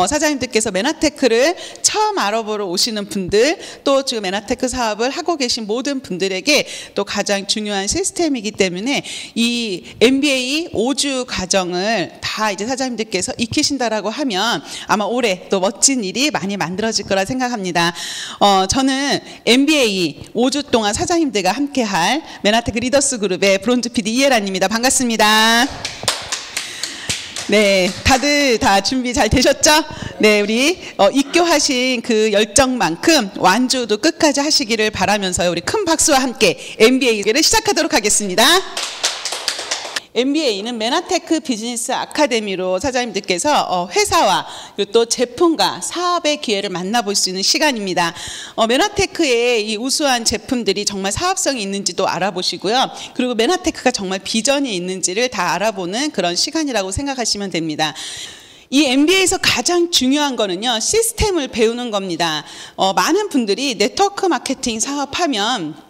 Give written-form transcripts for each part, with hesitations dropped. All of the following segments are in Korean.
사장님들께서 메나테크를 처음 알아보러 오시는 분들, 또 지금 메나테크 사업을 하고 계신 모든 분들에게 또 가장 중요한 시스템이기 때문에 이 MBA 5주 과정을 다 이제 사장님들께서 익히신다라고 하면 아마 올해 또 멋진 일이 많이 만들어질 거라 생각합니다. 저는 MBA 5주 동안 사장님들과 함께할 메나테크 리더스 그룹의 브론즈 PD 이혜란입니다. 반갑습니다. 네, 다들 다 준비 잘 되셨죠? 네, 우리 입교하신 그 열정만큼 완주도 끝까지 하시기를 바라면서요. 우리 큰 박수와 함께 MBA를 시작하도록 하겠습니다. MBA는 메나테크 비즈니스 아카데미로 사장님들께서 회사와 그리고 또 제품과 사업의 기회를 만나볼 수 있는 시간입니다. 메나테크의 이 우수한 제품들이 정말 사업성이 있는지도 알아보시고요. 그리고 메나테크가 정말 비전이 있는지를 다 알아보는 그런 시간이라고 생각하시면 됩니다. 이 MBA에서 가장 중요한 거는요, 시스템을 배우는 겁니다. 많은 분들이 네트워크 마케팅 사업하면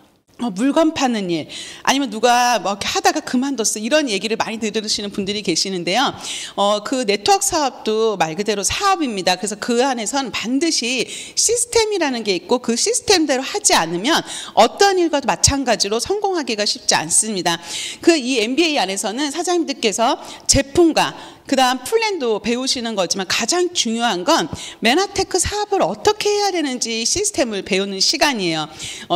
물건 파는 일, 아니면 누가 뭐 이렇게 하다가 그만뒀어, 이런 얘기를 많이 들으시는 분들이 계시는데요. 그 네트워크 사업도 말 그대로 사업입니다. 그래서 그 안에선 반드시 시스템이라는 게 있고 그 시스템대로 하지 않으면 어떤 일과도 마찬가지로 성공하기가 쉽지 않습니다. 이 MBA 안에서는 사장님들께서 제품과 그 다음 플랜도 배우시는 거지만 가장 중요한 건 메나테크 사업을 어떻게 해야 되는지 시스템을 배우는 시간이에요.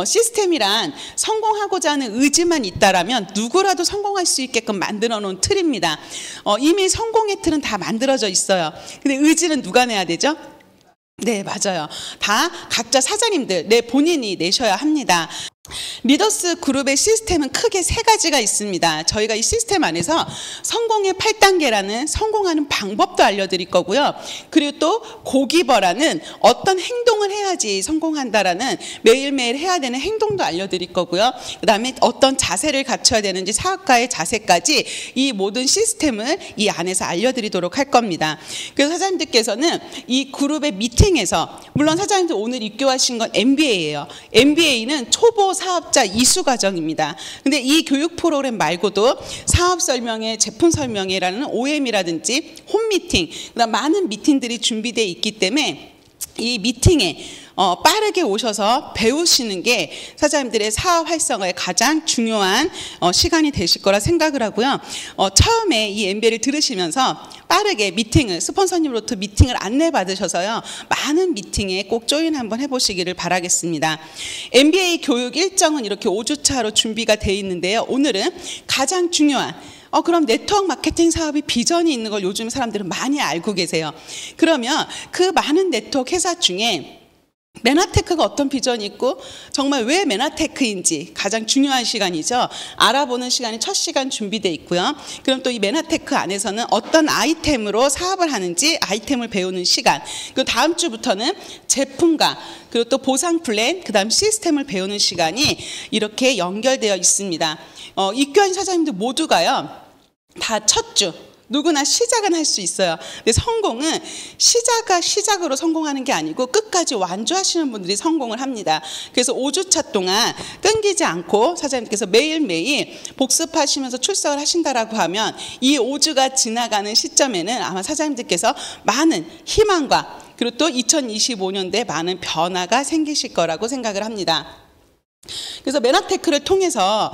시스템이란 성공하고자 하는 의지만 있다라면 누구라도 성공할 수 있게끔 만들어 놓은 틀입니다. 이미 성공의 틀은 다 만들어져 있어요. 근데 의지는 누가 내야 되죠? 네, 맞아요. 다 각자 사장님들, 본인이 내셔야 합니다. 리더스 그룹의 시스템은 크게 3가지가 있습니다. 저희가 이 시스템 안에서 성공의 8단계라는 성공하는 방법도 알려드릴 거고요. 그리고 또 고기버라는 어떤 행동을 해야지 성공한다라는 매일매일 해야 되는 행동도 알려드릴 거고요. 그 다음에 어떤 자세를 갖춰야 되는지 사업가의 자세까지 이 모든 시스템을 이 안에서 알려드리도록 할 겁니다. 그래서 사장님들께서는 이 그룹의 미팅에서, 물론 사장님들 오늘 입교하신 건 MBA예요. MBA는 초보 사업자 이수 과정입니다. 근데 이 교육 프로그램 말고도 사업 설명회, 제품 설명회라는 OM이라든지 홈 미팅, 그다음 많은 미팅들이 준비되어 있기 때문에 이 미팅에 빠르게 오셔서 배우시는 게 사장님들의 사업 활성화에 가장 중요한 시간이 되실 거라 생각을 하고요. 처음에 이 MBA를 들으시면서 빠르게 미팅을, 스폰서님으로부터 미팅을 안내받으셔서요, 많은 미팅에 꼭 조인 한번 해보시기를 바라겠습니다. MBA 교육 일정은 이렇게 5주차로 준비가 되어 있는데요. 오늘은 가장 중요한 그럼 네트워크 마케팅 사업이 비전이 있는 걸 요즘 사람들은 많이 알고 계세요. 그러면 그 많은 네트워크 회사 중에 메나테크가 어떤 비전이 있고 정말 왜 메나테크인지 가장 중요한 시간이죠. 알아보는 시간이 첫 시간 준비되어 있고요. 그럼 또 이 메나테크 안에서는 어떤 아이템으로 사업을 하는지 아이템을 배우는 시간, 그리고 다음 주부터는 제품과 그리고 또 보상 플랜, 그 다음 시스템을 배우는 시간이 이렇게 연결되어 있습니다. 입교한 사장님들 모두가요, 다 첫 주 누구나 시작은 할 수 있어요. 근데 성공은 시작으로 성공하는 게 아니고 끝까지 완주하시는 분들이 성공을 합니다. 그래서 5주차 동안 끊기지 않고 사장님께서 매일매일 복습하시면서 출석을 하신다라고 하면 이 5주가 지나가는 시점에는 아마 사장님들께서 많은 희망과 그리고 또 2025년도에 많은 변화가 생기실 거라고 생각을 합니다. 그래서 메나테크를 통해서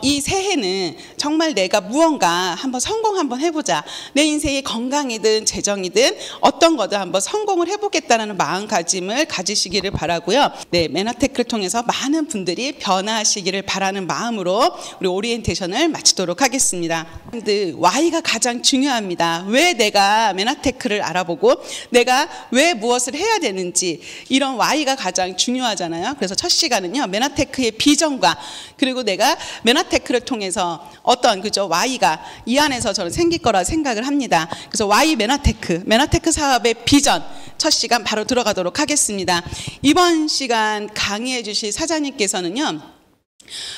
이 새해는 정말 내가 무언가 한번 성공 한번 해보자, 내 인생이 건강이든 재정이든 어떤 거든 한번 성공을 해보겠다는 마음가짐을 가지시기를 바라고요. 네, 메나테크를 통해서 많은 분들이 변화하시기를 바라는 마음으로 우리 오리엔테이션을 마치도록 하겠습니다. Y가 가장 중요합니다. 왜 내가 메나테크를 알아보고 내가 왜 무엇을 해야 되는지, 이런 Y가 가장 중요하잖아요. 그래서 첫 시간은요, 메나테크의 비전과 그리고 내가 메나테크를 통해서 어떤 Y가 이 안에서 저는 생길 거라 생각을 합니다. 그래서 Y 메나테크 사업의 비전 첫 시간 바로 들어가도록 하겠습니다. 이번 시간 강의해 주실 사장님께서는요,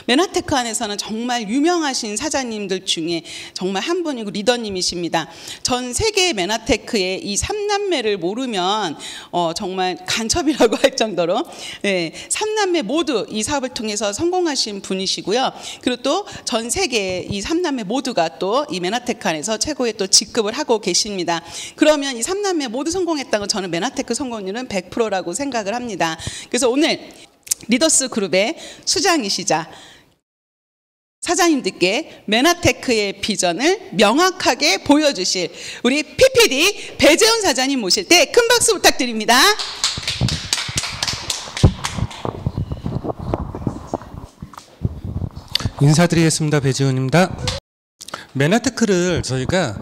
메나테크 안에서는 정말 유명하신 사장님들 중에 정말 한 분이고 리더님이십니다. 전 세계 메나테크의 이 3남매를 모르면 정말 간첩이라고 할 정도로, 네, 3남매 모두 이 사업을 통해서 성공하신 분이시고요. 그리고 또 전 세계 이 3남매 모두가 또 이 메나테크 안에서 최고의 또 직급을 하고 계십니다. 그러면 이 3남매 모두 성공했다고 저는 메나테크 성공률은 100%라고 생각을 합니다. 그래서 오늘 리더스 그룹의 수장이시자 사장님들께 메나테크의 비전을 명확하게 보여주실 우리 PPD 배재훈 사장님 모실 때 큰 박수 부탁드립니다. 인사드리겠습니다. 배재훈입니다. 메나테크를 저희가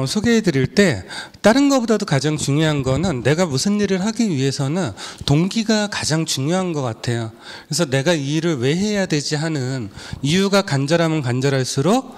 소개해 드릴 때 다른 것보다도 가장 중요한 거는 내가 무슨 일을 하기 위해서는 동기가 가장 중요한 것 같아요. 그래서 내가 이 일을 왜 해야 되지 하는 이유가 간절하면 간절할수록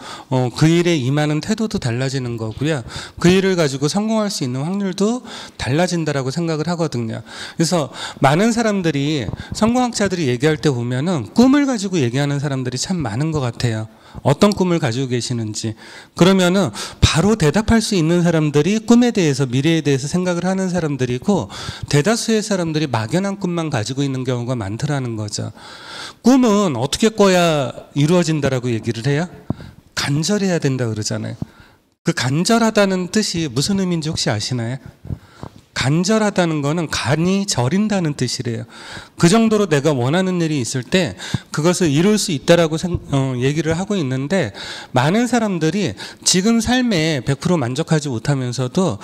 그 일에 임하는 태도도 달라지는 거고요. 그 일을 가지고 성공할 수 있는 확률도 달라진다라고 생각을 하거든요. 그래서 많은 사람들이 성공학자들이 얘기할 때 보면은 꿈을 가지고 얘기하는 사람들이 참 많은 것 같아요. 어떤 꿈을 가지고 계시는지. 그러면은 바로 대답할 수 있는 사람들이 꿈에 대해서, 미래에 대해서 생각을 하는 사람들이고, 대다수의 사람들이 막연한 꿈만 가지고 있는 경우가 많더라는 거죠. 꿈은 어떻게 꿔야 이루어진다라고 얘기를 해요? 간절해야 된다 그러잖아요. 그 간절하다는 뜻이 무슨 의미인지 혹시 아시나요? 간절하다는 거는 간이 저린다는 뜻이래요. 그 정도로 내가 원하는 일이 있을 때 그것을 이룰 수 있다라고 얘기를 하고 있는데, 많은 사람들이 지금 삶에 100% 만족하지 못하면서도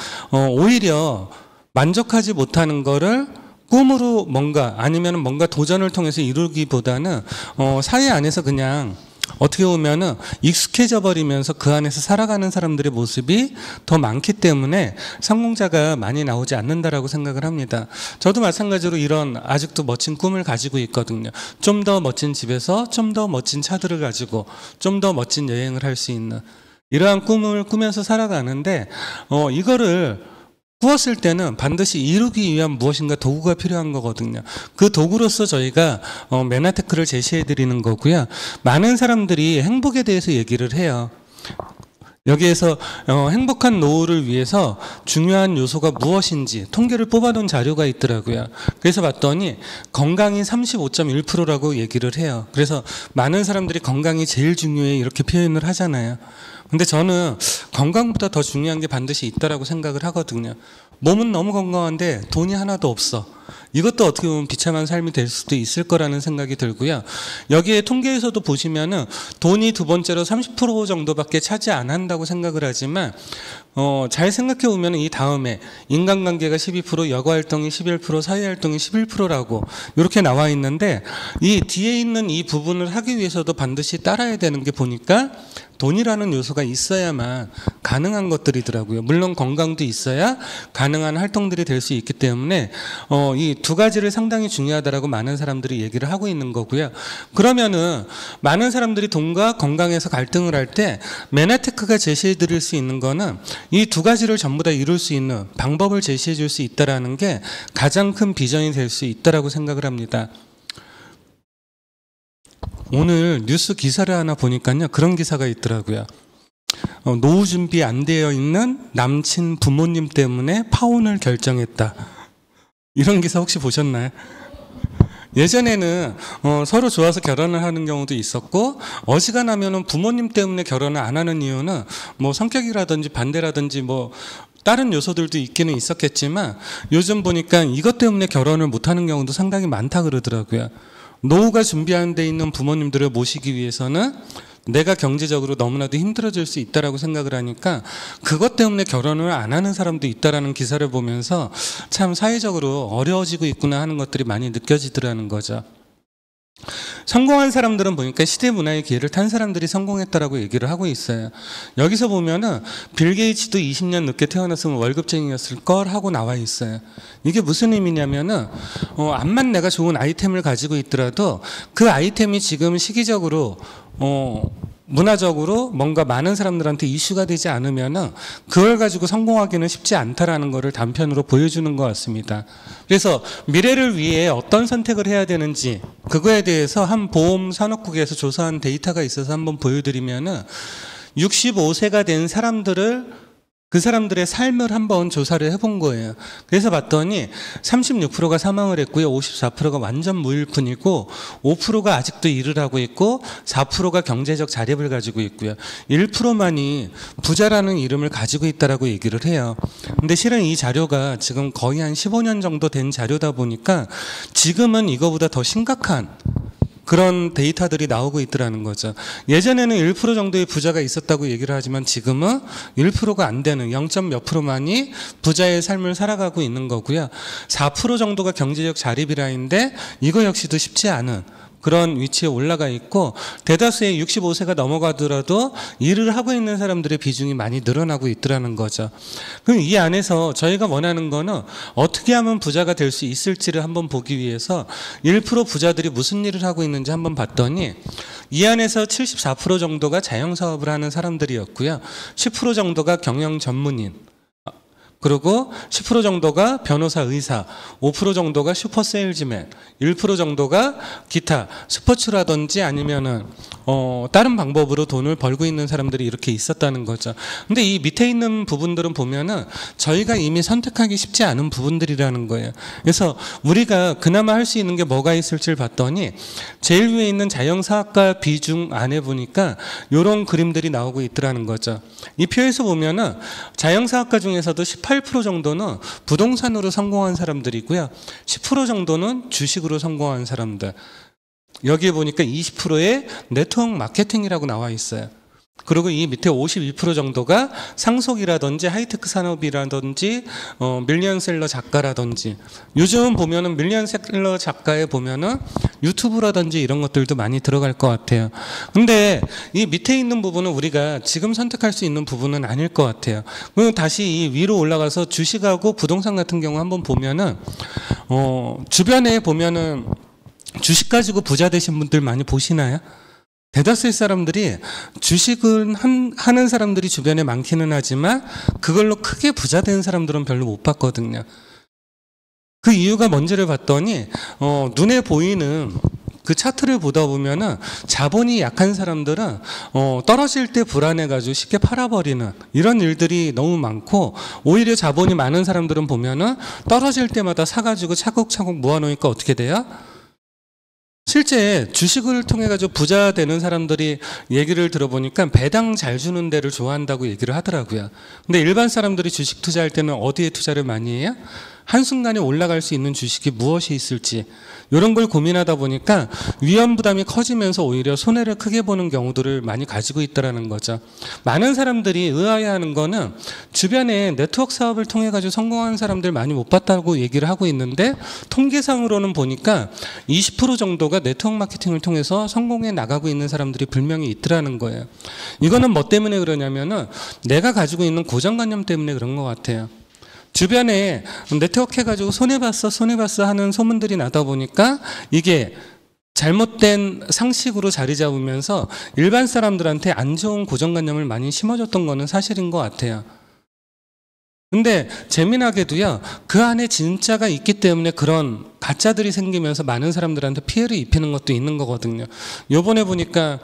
오히려 만족하지 못하는 거를 꿈으로 뭔가, 아니면 뭔가 도전을 통해서 이루기보다는 사회 안에서 그냥 어떻게 보면은 익숙해져 버리면서 그 안에서 살아가는 사람들의 모습이 더 많기 때문에 성공자가 많이 나오지 않는다라고 생각을 합니다. 저도 마찬가지로 이런 아직도 멋진 꿈을 가지고 있거든요. 좀 더 멋진 집에서 좀 더 멋진 차들을 가지고 좀 더 멋진 여행을 할 수 있는 이러한 꿈을 꾸면서 살아가는데, 이거를 꾸었을 때는 반드시 이루기 위한 무엇인가 도구가 필요한 거거든요. 그 도구로서 저희가 메나테크를 제시해 드리는 거고요. 많은 사람들이 행복에 대해서 얘기를 해요. 여기에서 행복한 노후를 위해서 중요한 요소가 무엇인지 통계를 뽑아놓은 자료가 있더라고요. 그래서 봤더니 건강이 35.1%라고 얘기를 해요. 그래서 많은 사람들이 건강이 제일 중요해 이렇게 표현을 하잖아요. 근데 저는 건강보다 더 중요한 게 반드시 있다라고 생각을 하거든요. 몸은 너무 건강한데 돈이 하나도 없어. 이것도 어떻게 보면 비참한 삶이 될 수도 있을 거라는 생각이 들고요. 여기에 통계에서도 보시면은 돈이 두 번째로 30% 정도밖에 차지 안 한다고 생각을 하지만, 잘 생각해 보면 이 다음에 인간관계가 12%, 여가활동이 11%, 사회활동이 11%라고 이렇게 나와 있는데, 이 뒤에 있는 이 부분을 하기 위해서도 반드시 따라야 되는 게 보니까 돈이라는 요소가 있어야만 가능한 것들이더라고요. 물론 건강도 있어야 가능한 활동들이 될 수 있기 때문에 이 두 가지를 상당히 중요하다라고 많은 사람들이 얘기를 하고 있는 거고요. 그러면은 많은 사람들이 돈과 건강에서 갈등을 할 때 메나테크가 제시해 드릴 수 있는 거는 이 두 가지를 전부 다 이룰 수 있는 방법을 제시해 줄 수 있다라는 게 가장 큰 비전이 될 수 있다라고 생각을 합니다. 오늘 뉴스 기사를 하나 보니까요, 그런 기사가 있더라고요. 노후 준비 안 되어 있는 남친 부모님 때문에 파혼을 결정했다. 이런 기사 혹시 보셨나요? 예전에는 서로 좋아서 결혼을 하는 경우도 있었고, 어지간하면은 부모님 때문에 결혼을 안 하는 이유는 뭐 성격이라든지 반대라든지 뭐 다른 요소들도 있기는 있었겠지만, 요즘 보니까 이것 때문에 결혼을 못 하는 경우도 상당히 많다 그러더라고요. 노후가 준비한 데 있는 부모님들을 모시기 위해서는 내가 경제적으로 너무나도 힘들어질 수 있다라고 생각을 하니까 그것 때문에 결혼을 안 하는 사람도 있다라는 기사를 보면서 참 사회적으로 어려워지고 있구나 하는 것들이 많이 느껴지더라는 거죠. 성공한 사람들은 보니까 시대 문화의 기회를 탄 사람들이 성공했다라고 얘기를 하고 있어요. 여기서 보면은 빌 게이츠도 20년 늦게 태어났으면 월급쟁이였을 걸 하고 나와 있어요. 이게 무슨 의미냐면은 암만 내가 좋은 아이템을 가지고 있더라도 그 아이템이 지금 시기적으로 문화적으로 뭔가 많은 사람들한테 이슈가 되지 않으면은 그걸 가지고 성공하기는 쉽지 않다라는 것을 단편으로 보여주는 것 같습니다. 그래서 미래를 위해 어떤 선택을 해야 되는지 그거에 대해서 한 보험 산업국에서 조사한 데이터가 있어서 한번 보여드리면은 65세가 된 사람들을 그 사람들의 삶을 한번 조사를 해본 거예요. 그래서 봤더니 36%가 사망을 했고요. 54%가 완전 무일푼이고 5%가 아직도 일을 하고 있고 4%가 경제적 자립을 가지고 있고요. 1%만이 부자라는 이름을 가지고 있다라고 얘기를 해요. 근데 실은 이 자료가 지금 거의 한 15년 정도 된 자료다 보니까 지금은 이거보다 더 심각한 그런 데이터들이 나오고 있더라는 거죠. 예전에는 1% 정도의 부자가 있었다고 얘기를 하지만 지금은 1%가 안 되는 0. 몇 프로만이 부자의 삶을 살아가고 있는 거고요. 4% 정도가 경제적 자립이라는데 이거 역시도 쉽지 않은 그런 위치에 올라가 있고 대다수의 65세가 넘어가더라도 일을 하고 있는 사람들의 비중이 많이 늘어나고 있더라는 거죠. 그럼 이 안에서 저희가 원하는 거는 어떻게 하면 부자가 될 수 있을지를 한번 보기 위해서 1% 부자들이 무슨 일을 하고 있는지 한번 봤더니 이 안에서 74% 정도가 자영사업을 하는 사람들이었고요. 10% 정도가 경영 전문인, 그리고 10% 정도가 변호사, 의사, 5% 정도가 슈퍼 세일즈맨, 1% 정도가 기타 스포츠라든지 아니면은 다른 방법으로 돈을 벌고 있는 사람들이 이렇게 있었다는 거죠. 근데 이 밑에 있는 부분들은 보면은 저희가 이미 선택하기 쉽지 않은 부분들이라는 거예요. 그래서 우리가 그나마 할 수 있는 게 뭐가 있을지를 봤더니 제일 위에 있는 자영사학과 비중 안에 보니까 이런 그림들이 나오고 있더라는 거죠. 이 표에서 보면은 자영사학과 중에서도 18% 정도는 부동산으로 성공한 사람들이고요. 10% 정도는 주식으로 성공한 사람들. 여기에 보니까 20%의 네트워크 마케팅이라고 나와 있어요. 그리고 이 밑에 52% 정도가 상속이라든지 하이테크 산업이라든지 밀리언셀러 작가라든지 요즘 보면은 밀리언셀러 작가에 보면은 유튜브라든지 이런 것들도 많이 들어갈 것 같아요. 근데 이 밑에 있는 부분은 우리가 지금 선택할 수 있는 부분은 아닐 것 같아요. 그럼 다시 이 위로 올라가서 주식하고 부동산 같은 경우 한번 보면은 주변에 보면은 주식 가지고 부자 되신 분들 많이 보시나요? 대다수의 사람들이 주식을 하는 사람들이 주변에 많기는 하지만 그걸로 크게 부자 된 사람들은 별로 못 봤거든요. 그 이유가 뭔지를 봤더니 눈에 보이는 그 차트를 보다 보면은 자본이 약한 사람들은 떨어질 때 불안해가지고 쉽게 팔아버리는 이런 일들이 너무 많고 오히려 자본이 많은 사람들은 보면은 떨어질 때마다 사가지고 차곡차곡 모아놓으니까 어떻게 돼요? 실제 주식을 통해 가지고 부자 되는 사람들이 얘기를 들어보니까 배당 잘 주는 데를 좋아한다고 얘기를 하더라고요. 근데 일반 사람들이 주식 투자할 때는 어디에 투자를 많이 해요? 한순간에 올라갈 수 있는 주식이 무엇이 있을지 이런 걸 고민하다 보니까 위험 부담이 커지면서 오히려 손해를 크게 보는 경우들을 많이 가지고 있다는 거죠. 많은 사람들이 의아해하는 거는 주변에 네트워크 사업을 통해 가지고 성공한 사람들 많이 못 봤다고 얘기를 하고 있는데 통계상으로는 보니까 20% 정도가 네트워크 마케팅을 통해서 성공해 나가고 있는 사람들이 분명히 있더라는 거예요. 이거는 뭐 때문에 그러냐면은 내가 가지고 있는 고정관념 때문에 그런 것 같아요. 주변에 네트워크 해가지고 손해봤어 하는 소문들이 나다 보니까 이게 잘못된 상식으로 자리 잡으면서 일반 사람들한테 안 좋은 고정관념을 많이 심어줬던 거는 사실인 것 같아요. 근데 재미나게도요, 그 안에 진짜가 있기 때문에 그런 가짜들이 생기면서 많은 사람들한테 피해를 입히는 것도 있는 거거든요. 요번에 보니까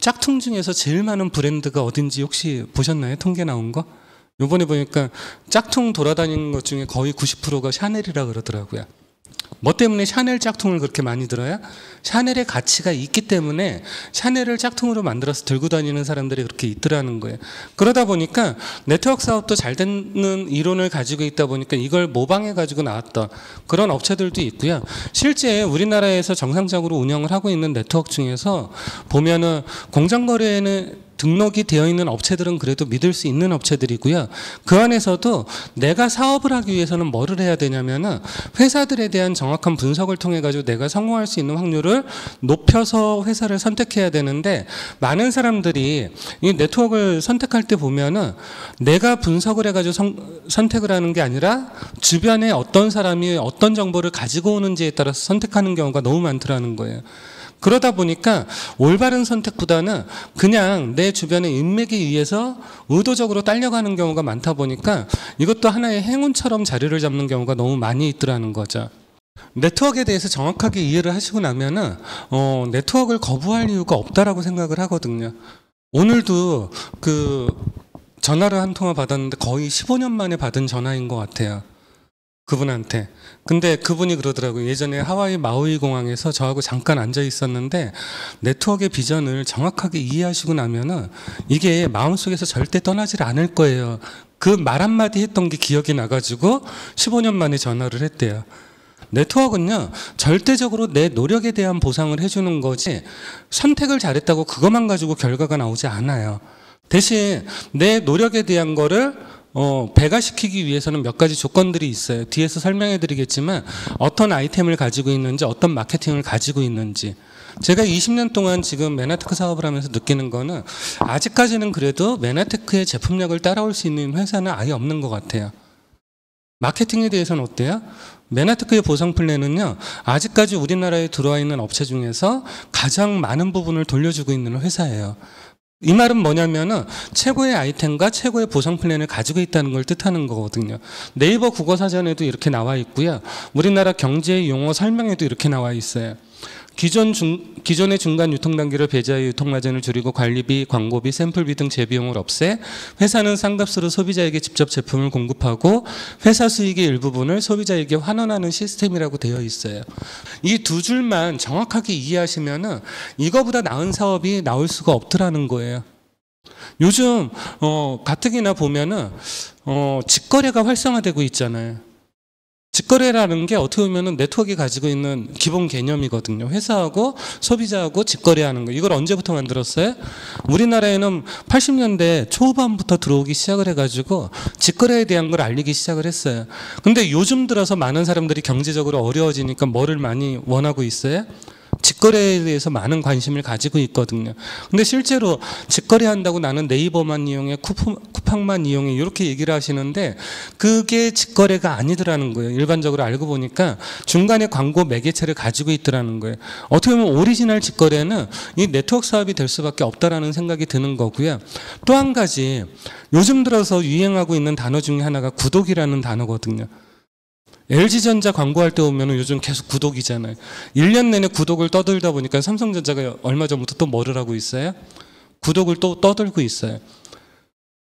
짝퉁 중에서 제일 많은 브랜드가 어딘지 혹시 보셨나요? 통계 나온 거? 요번에 보니까 짝퉁 돌아다니는 것 중에 거의 90%가 샤넬이라 그러더라고요. 뭐 때문에 샤넬 짝퉁을 그렇게 많이 들어요? 샤넬의 가치가 있기 때문에 샤넬을 짝퉁으로 만들어서 들고 다니는 사람들이 그렇게 있더라는 거예요. 그러다 보니까 네트워크 사업도 잘 되는 이론을 가지고 있다 보니까 이걸 모방해 가지고 나왔던 그런 업체들도 있고요. 실제 우리나라에서 정상적으로 운영을 하고 있는 네트워크 중에서 보면은 공정거래에는 등록이 되어 있는 업체들은 그래도 믿을 수 있는 업체들이고요. 그 안에서도 내가 사업을 하기 위해서는 뭐를 해야 되냐면은 회사들에 대한 정확한 분석을 통해 가지고 내가 성공할 수 있는 확률을 높여서 회사를 선택해야 되는데 많은 사람들이 이 네트워크를 선택할 때 보면은 내가 분석을 해가지고 선택을 하는 게 아니라 주변에 어떤 사람이 어떤 정보를 가지고 오는지에 따라서 선택하는 경우가 너무 많더라는 거예요. 그러다 보니까 올바른 선택보다는 그냥 내 주변의 인맥에 의해서 의도적으로 딸려가는 경우가 많다 보니까 이것도 하나의 행운처럼 자리를 잡는 경우가 너무 많이 있더라는 거죠. 네트워크에 대해서 정확하게 이해를 하시고 나면은 네트워크를 거부할 이유가 없다라고 생각을 하거든요. 오늘도 그 전화를 한 통화 받았는데 거의 15년 만에 받은 전화인 것 같아요. 그분한테. 근데 그분이 그러더라고요. 예전에 하와이 마우이 공항에서 저하고 잠깐 앉아 있었는데 네트워크의 비전을 정확하게 이해하시고 나면은 이게 마음속에서 절대 떠나질 않을 거예요. 그 말 한마디 했던 게 기억이 나가지고 15년 만에 전화를 했대요. 네트워크는요, 절대적으로 내 노력에 대한 보상을 해주는 거지 선택을 잘했다고 그것만 가지고 결과가 나오지 않아요. 대신 내 노력에 대한 거를 배가시키기 위해서는 몇 가지 조건들이 있어요. 뒤에서 설명해 드리겠지만 어떤 아이템을 가지고 있는지, 어떤 마케팅을 가지고 있는지. 제가 20년 동안 지금 메나테크 사업을 하면서 느끼는 거는 아직까지는 그래도 메나테크의 제품력을 따라올 수 있는 회사는 아예 없는 것 같아요. 마케팅에 대해서는 어때요? 메나테크의 보상 플랜은요, 아직까지 우리나라에 들어와 있는 업체 중에서 가장 많은 부분을 돌려주고 있는 회사예요. 이 말은 뭐냐면은 최고의 아이템과 최고의 보상 플랜을 가지고 있다는 걸 뜻하는 거거든요. 네이버 국어사전에도 이렇게 나와 있고요. 우리나라 경제 용어 설명에도 이렇게 나와 있어요. 기존의 중간 유통 단계를 배제하여 유통 마진을 줄이고 관리비, 광고비, 샘플비 등 재비용을 없애 회사는 싼값으로 소비자에게 직접 제품을 공급하고 회사 수익의 일부분을 소비자에게 환원하는 시스템이라고 되어 있어요. 이 두 줄만 정확하게 이해하시면은 이거보다 나은 사업이 나올 수가 없더라는 거예요. 요즘 가뜩이나 보면은 직거래가 활성화되고 있잖아요. 직거래라는 게 어떻게 보면 네트워크가 가지고 있는 기본 개념이거든요. 회사하고 소비자하고 직거래하는 거. 이걸 언제부터 만들었어요? 우리나라에는 80년대 초반부터 들어오기 시작을 해가지고 직거래에 대한 걸 알리기 시작을 했어요. 근데 요즘 들어서 많은 사람들이 경제적으로 어려워지니까 뭐를 많이 원하고 있어요? 직거래에 대해서 많은 관심을 가지고 있거든요. 근데 실제로 직거래한다고 나는 네이버만 이용해, 쿠팡만 이용해 이렇게 얘기를 하시는데 그게 직거래가 아니더라는 거예요. 일반적으로 알고 보니까 중간에 광고 매개체를 가지고 있더라는 거예요. 어떻게 보면 오리지널 직거래는 이 네트워크 사업이 될 수밖에 없다라는 생각이 드는 거고요. 또 한 가지 요즘 들어서 유행하고 있는 단어 중에 하나가 구독이라는 단어거든요. LG전자 광고할 때 보면 요즘 계속 구독이잖아요. 1년 내내 구독을 떠들다 보니까 삼성전자가 얼마 전부터 또 뭐를 하고 있어요? 구독을 또 떠들고 있어요.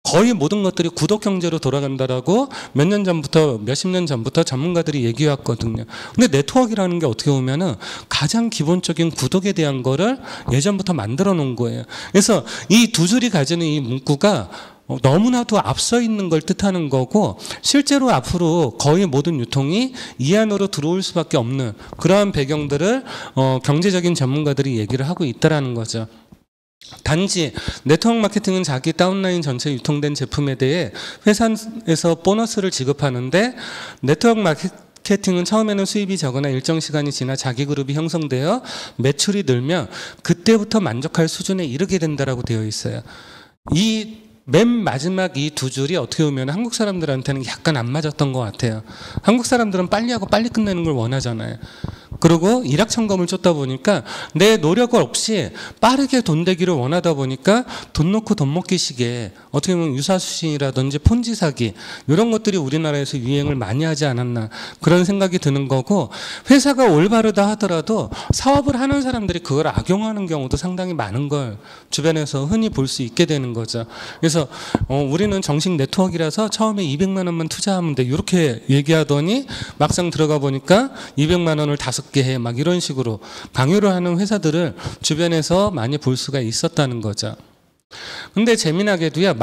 거의 모든 것들이 구독 경제로 돌아간다라고 몇십 년 전부터 전문가들이 얘기해 왔거든요. 근데 네트워크라는 게 어떻게 보면은 가장 기본적인 구독에 대한 거를 예전부터 만들어 놓은 거예요. 그래서 이 두 줄이 가지는 이 문구가 너무나도 앞서 있는 걸 뜻하는 거고 실제로 앞으로 거의 모든 유통이 이 안으로 들어올 수밖에 없는 그러한 배경들을 경제적인 전문가들이 얘기를 하고 있다라는 거죠. 단지 네트워크 마케팅은 자기 다운라인 전체 유통된 제품에 대해 회사에서 보너스를 지급하는데 네트워크 마케팅은 처음에는 수입이 적거나 일정 시간이 지나 자기 그룹이 형성되어 매출이 늘면 그때부터 만족할 수준에 이르게 된다라고 되어 있어요. 이 맨 마지막 이 두 줄이 어떻게 보면 한국 사람들한테는 약간 안 맞았던 것 같아요. 한국 사람들은 빨리 하고 빨리 끝내는 걸 원하잖아요. 그리고 일확천금을 쫓다 보니까 내 노력 없이 빠르게 돈 되기를 원하다 보니까 돈 놓고 돈 먹기 식의 어떻게 보면 유사수신이라든지 폰지 사기 이런 것들이 우리나라에서 유행을 많이 하지 않았나 그런 생각이 드는 거고 회사가 올바르다 하더라도 사업을 하는 사람들이 그걸 악용하는 경우도 상당히 많은 걸 주변에서 흔히 볼 수 있게 되는 거죠. 그래서 우리는 정식 네트워크라서 처음에 200만 원만 투자하면 돼 이렇게 얘기하더니 막상 들어가 보니까 200만 원을 5개 해 막 이런 식으로 강요를 하는 회사들을 주변에서 많이 볼 수가 있었다는 거죠. 근데 재미나게도요,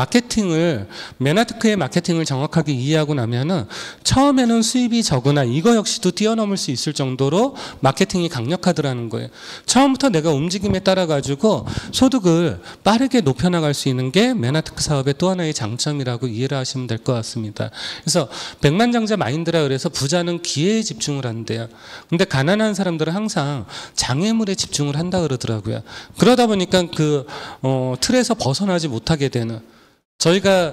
메나테크의 마케팅을 정확하게 이해하고 나면은 처음에는 수입이 적으나 이거 역시도 뛰어넘을 수 있을 정도로 마케팅이 강력하더라는 거예요. 처음부터 내가 움직임에 따라 가지고 소득을 빠르게 높여나갈 수 있는 게 메나테크 사업의 또 하나의 장점이라고 이해를 하시면 될 것 같습니다. 그래서 백만장자 마인드라 그래서 부자는 기회에 집중을 한대요. 근데 가난한 사람들은 항상 장애물에 집중을 한다 그러더라고요. 그러다 보니까 그 틀에서 벗어나지 못하게 되는 저희가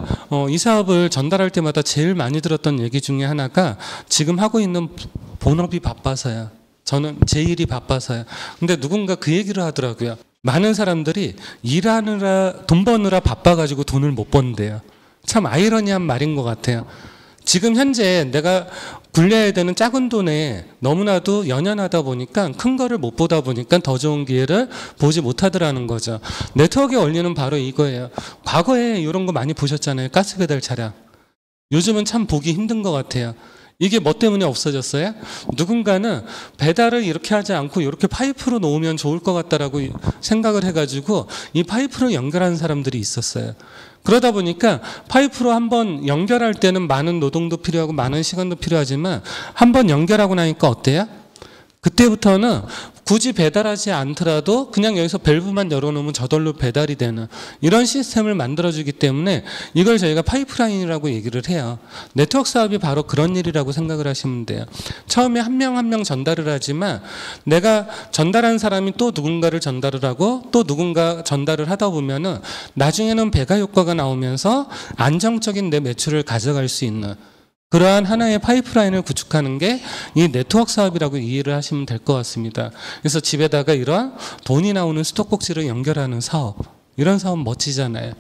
이 사업을 전달할 때마다 제일 많이 들었던 얘기 중에 하나가 지금 하고 있는 본업이 바빠서야. 저는 제 일이 바빠서요. 근데 누군가 그 얘기를 하더라고요. 많은 사람들이 일하느라 돈 버느라 바빠가지고 돈을 못 번대요. 참 아이러니한 말인 것 같아요. 지금 현재 내가 굴려야 되는 작은 돈에 너무나도 연연하다 보니까 큰 거를 못 보다 보니까 더 좋은 기회를 보지 못하더라는 거죠. 네트워크의 원리는 바로 이거예요. 과거에 이런 거 많이 보셨잖아요. 가스 배달 차량. 요즘은 참 보기 힘든 것 같아요. 이게 뭐 때문에 없어졌어요? 누군가는 배달을 이렇게 하지 않고 이렇게 파이프로 놓으면 좋을 것 같다라고 생각을 해가지고 이 파이프로 연결하는 사람들이 있었어요. 그러다 보니까 파이프로 한번 연결할 때는 많은 노동도 필요하고 많은 시간도 필요하지만 한번 연결하고 나니까 어때요? 그때부터는 굳이 배달하지 않더라도 그냥 여기서 밸브만 열어놓으면 저절로 배달이 되는 이런 시스템을 만들어주기 때문에 이걸 저희가 파이프라인이라고 얘기를 해요. 네트워크 사업이 바로 그런 일이라고 생각을 하시면 돼요. 처음에 한 명 한 명 전달을 하지만 내가 전달한 사람이 또 누군가를 전달을 하고 또 누군가 전달을 하다 보면은 나중에는 배가 효과가 나오면서 안정적인 내 매출을 가져갈 수 있는 그러한 하나의 파이프라인을 구축하는 게 이 네트워크 사업이라고 이해를 하시면 될 것 같습니다. 그래서 집에다가 이런 돈이 나오는 수도꼭지를 연결하는 사업, 이런 사업 멋지잖아요.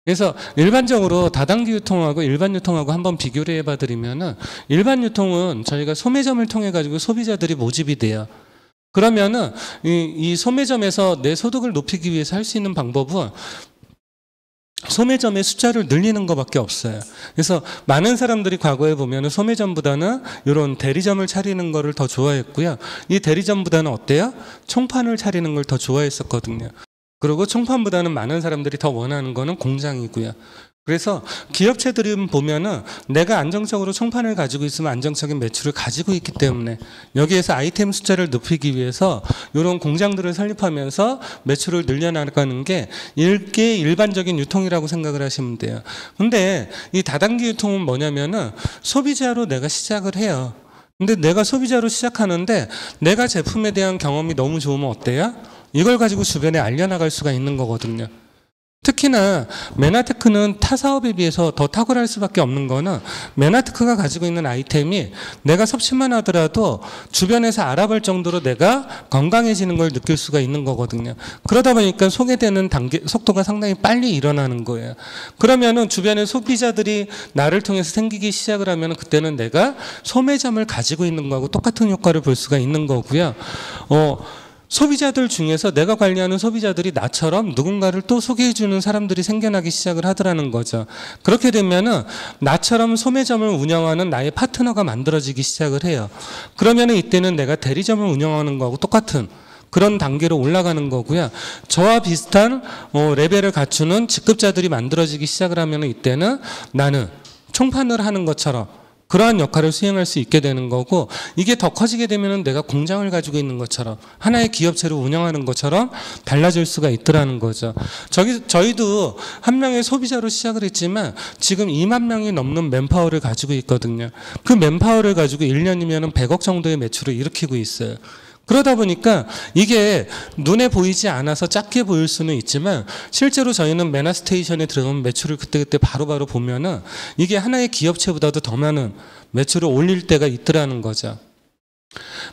그래서 일반적으로 다단계 유통하고 일반 유통하고 한번 비교를 해봐 드리면은 일반 유통은 저희가 소매점을 통해 가지고 소비자들이 모집이 돼요. 그러면은 이 소매점에서 내 소득을 높이기 위해서 할 수 있는 방법은 소매점의 숫자를 늘리는 것밖에 없어요. 그래서 많은 사람들이 과거에 보면 소매점보다는 이런 대리점을 차리는 거를 더 좋아했고요. 이 대리점보다는 어때요? 총판을 차리는 걸 더 좋아했었거든요. 그리고 총판보다는 많은 사람들이 더 원하는 거는 공장이고요. 그래서 기업체들은 보면은 내가 안정적으로 총판을 가지고 있으면 안정적인 매출을 가지고 있기 때문에 여기에서 아이템 숫자를 높이기 위해서 이런 공장들을 설립하면서 매출을 늘려나가는 게 이게 일반적인 유통이라고 생각을 하시면 돼요. 근데 이 다단계 유통은 뭐냐면은 소비자로 내가 시작을 해요. 근데 내가 소비자로 시작하는데 내가 제품에 대한 경험이 너무 좋으면 어때요? 이걸 가지고 주변에 알려나갈 수가 있는 거거든요. 특히나 메나테크는 타 사업에 비해서 더 탁월할 수밖에 없는 거는 메나테크가 가지고 있는 아이템이 내가 섭취만 하더라도 주변에서 알아볼 정도로 내가 건강해지는 걸 느낄 수가 있는 거거든요. 그러다 보니까 소개되는 속도가 상당히 빨리 일어나는 거예요. 그러면은 주변의 소비자들이 나를 통해서 생기기 시작을 하면 그때는 내가 소매점을 가지고 있는 거하고 똑같은 효과를 볼 수가 있는 거고요. 소비자들 중에서 내가 관리하는 소비자들이 나처럼 누군가를 또 소개해주는 사람들이 생겨나기 시작을 하더라는 거죠. 그렇게 되면은 나처럼 소매점을 운영하는 나의 파트너가 만들어지기 시작을 해요. 그러면은 이때는 내가 대리점을 운영하는 거하고 똑같은 그런 단계로 올라가는 거고요. 저와 비슷한 레벨을 갖추는 직급자들이 만들어지기 시작을 하면은 이때는 나는 총판을 하는 것처럼 그러한 역할을 수행할 수 있게 되는 거고 이게 더 커지게 되면 내가 공장을 가지고 있는 것처럼 하나의 기업체로 운영하는 것처럼 달라질 수가 있더라는 거죠. 저희도 한 명의 소비자로 시작을 했지만 지금 2만 명이 넘는 맨파워를 가지고 있거든요. 그 맨파워를 가지고 1년이면 100억 정도의 매출을 일으키고 있어요. 그러다 보니까 이게 눈에 보이지 않아서 작게 보일 수는 있지만 실제로 저희는 메나스테이션에 들어가면 매출을 그때그때 바로바로 보면은 이게 하나의 기업체보다도 더 많은 매출을 올릴 때가 있더라는 거죠.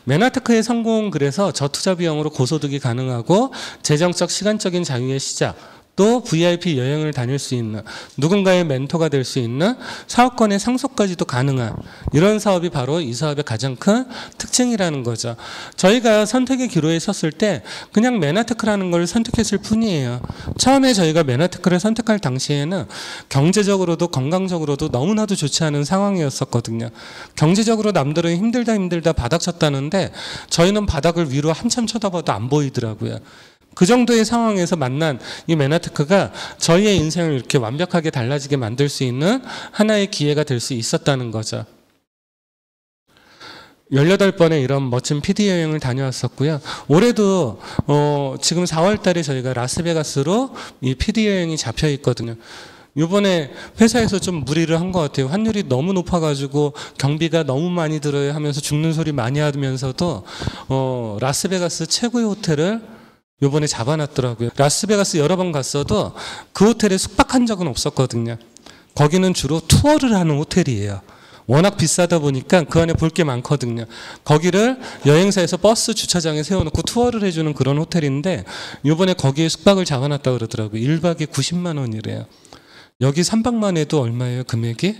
메나테크의 성공은 그래서 저투자 비용으로 고소득이 가능하고 재정적 시간적인 자유의 시작, 또 VIP 여행을 다닐 수 있는 누군가의 멘토가 될 수 있는 사업권의 상속까지도 가능한 이런 사업이 바로 이 사업의 가장 큰 특징이라는 거죠. 저희가 선택의 기로에 섰을 때 그냥 메나테크라는 걸 선택했을 뿐이에요. 처음에 저희가 메나테크를 선택할 당시에는 경제적으로도 건강적으로도 너무나도 좋지 않은 상황이었었거든요. 경제적으로 남들은 힘들다 바닥쳤다는데 저희는 바닥을 위로 한참 쳐다봐도 안 보이더라고요. 그 정도의 상황에서 만난 이 메나테크가 저희의 인생을 이렇게 완벽하게 달라지게 만들 수 있는 하나의 기회가 될 수 있었다는 거죠. 18번의 이런 멋진 PD 여행을 다녀왔었고요. 올해도 지금 4월 달에 저희가 라스베가스로 이 PD 여행이 잡혀 있거든요. 이번에 회사에서 좀 무리를 한 것 같아요. 환율이 너무 높아가지고 경비가 너무 많이 들어요 하면서 죽는 소리 많이 하면서도 라스베가스 최고의 호텔을 요번에 잡아놨더라고요. 라스베가스 여러 번 갔어도 그 호텔에 숙박한 적은 없었거든요. 거기는 주로 투어를 하는 호텔이에요. 워낙 비싸다 보니까 그 안에 볼 게 많거든요. 거기를 여행사에서 버스 주차장에 세워놓고 투어를 해주는 그런 호텔인데 이번에 거기에 숙박을 잡아놨다고 그러더라고요. 1박에 90만 원이래요. 여기 3박만 해도 얼마예요, 금액이?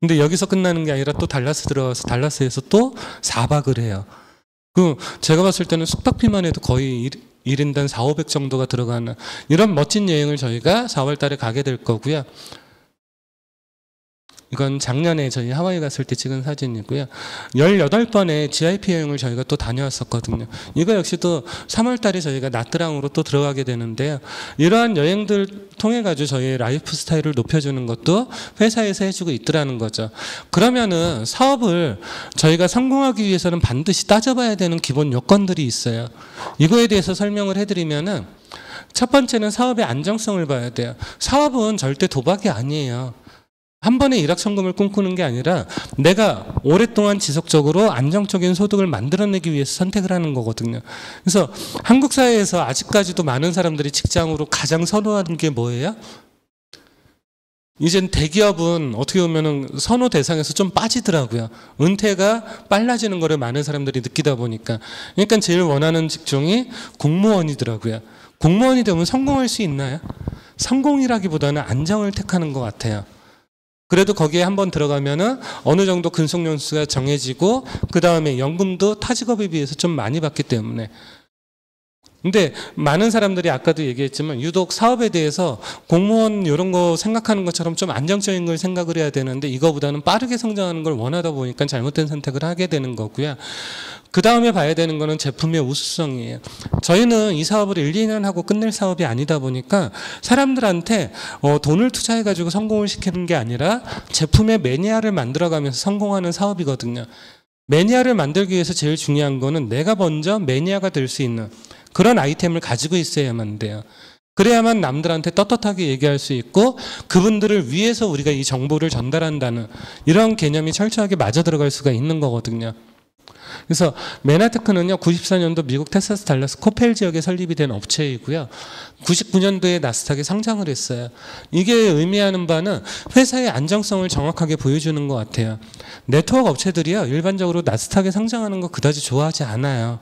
근데 여기서 끝나는 게 아니라 또 달라스 들어가서 달라스에서 또 4박을 해요. 그 제가 봤을 때는 숙박비만 해도 거의 1인당 4,500 정도가 들어가는 이런 멋진 여행을 저희가 4월 달에 가게 될 거고요. 이건 작년에 저희 하와이 갔을 때 찍은 사진이고요. 18번의 GIP 여행을 저희가 또 다녀왔었거든요. 이거 역시도 3월 달에 저희가 나트랑으로 또 들어가게 되는데요. 이러한 여행들 통해 가지고 저희의 라이프 스타일을 높여주는 것도 회사에서 해주고 있더라는 거죠. 그러면은 사업을 저희가 성공하기 위해서는 반드시 따져봐야 되는 기본 요건들이 있어요. 이거에 대해서 설명을 해드리면은 첫 번째는 사업의 안정성을 봐야 돼요. 사업은 절대 도박이 아니에요. 한 번에 일확천금을 꿈꾸는 게 아니라 내가 오랫동안 지속적으로 안정적인 소득을 만들어내기 위해서 선택을 하는 거거든요. 그래서 한국 사회에서 아직까지도 많은 사람들이 직장으로 가장 선호하는 게 뭐예요? 이젠 대기업은 어떻게 보면은 선호 대상에서 좀 빠지더라고요. 은퇴가 빨라지는 거를 많은 사람들이 느끼다 보니까. 그러니까 제일 원하는 직종이 공무원이더라고요. 공무원이 되면 성공할 수 있나요? 성공이라기보다는 안정을 택하는 것 같아요. 그래도 거기에 한번 들어가면은 어느 정도 근속연수가 정해지고 그 다음에 연금도 타 직업에 비해서 좀 많이 받기 때문에. 근데 많은 사람들이 아까도 얘기했지만 유독 사업에 대해서 공무원 이런 거 생각하는 것처럼 좀 안정적인 걸 생각을 해야 되는데 이거보다는 빠르게 성장하는 걸 원하다 보니까 잘못된 선택을 하게 되는 거고요. 그 다음에 봐야 되는 거는 제품의 우수성이에요. 저희는 이 사업을 1, 2년 하고 끝낼 사업이 아니다 보니까 사람들한테 돈을 투자해가지고 성공을 시키는 게 아니라 제품의 매니아를 만들어가면서 성공하는 사업이거든요. 매니아를 만들기 위해서 제일 중요한 거는 내가 먼저 매니아가 될 수 있는 그런 아이템을 가지고 있어야만 돼요. 그래야만 남들한테 떳떳하게 얘기할 수 있고 그분들을 위해서 우리가 이 정보를 전달한다는 이런 개념이 철저하게 맞아 들어갈 수가 있는 거거든요. 그래서 메나테크는요 94년도 미국 텍사스 달라스 코펠 지역에 설립이 된 업체이고요. 99년도에 나스닥에 상장을 했어요. 이게 의미하는 바는 회사의 안정성을 정확하게 보여주는 것 같아요. 네트워크 업체들이요 일반적으로 나스닥에 상장하는 거 그다지 좋아하지 않아요.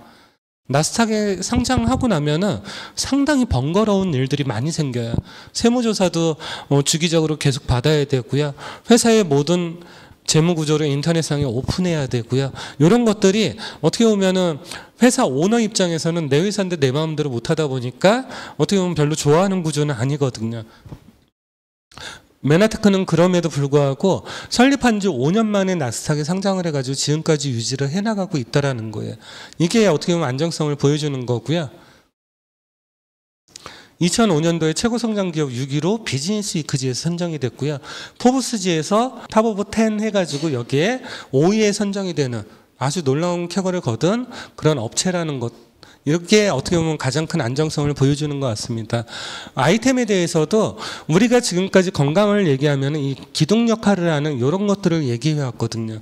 나스닥에 상장하고 나면은 상당히 번거로운 일들이 많이 생겨요. 세무조사도 주기적으로 계속 받아야 되고요. 회사의 모든 재무구조를 인터넷상에 오픈해야 되고요. 이런 것들이 어떻게 보면은 회사 오너 입장에서는 내 회사인데 내 마음대로 못하다 보니까 어떻게 보면 별로 좋아하는 구조는 아니거든요. 메나테크는 그럼에도 불구하고 설립한 지 5년 만에 나스닥에 상장을 해가지고 지금까지 유지를 해나가고 있다라는 거예요. 이게 어떻게 보면 안정성을 보여주는 거고요. 2005년도에 최고 성장 기업 6위로 비즈니스 위크지에서 선정이 됐고요. 포브스지에서 탑 오브 10 해가지고 여기에 5위에 선정이 되는 아주 놀라운 쾌거를 거둔 그런 업체라는 것. 이렇게 어떻게 보면 가장 큰 안정성을 보여주는 것 같습니다. 아이템에 대해서도 우리가 지금까지 건강을 얘기하면 이 기둥 역할을 하는 이런 것들을 얘기해 왔거든요.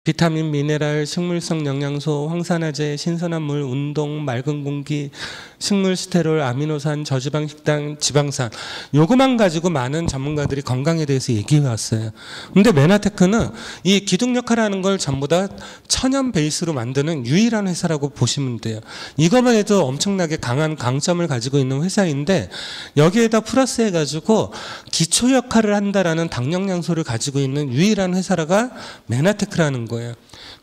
비타민, 미네랄, 식물성 영양소, 황산화제, 신선한 물, 운동, 맑은 공기, 식물 스테롤, 아미노산, 저지방 식단, 지방산 요거만 가지고 많은 전문가들이 건강에 대해서 얘기해 왔어요. 근데 메나테크는 이 기둥 역할을 하는 걸 전부 다 천연 베이스로 만드는 유일한 회사라고 보시면 돼요. 이것만 해도 엄청나게 강한 강점을 가지고 있는 회사인데 여기에다 플러스해 가지고 기초 역할을 한다라는 당영양소를 가지고 있는 유일한 회사가 메나테크라는 거예요.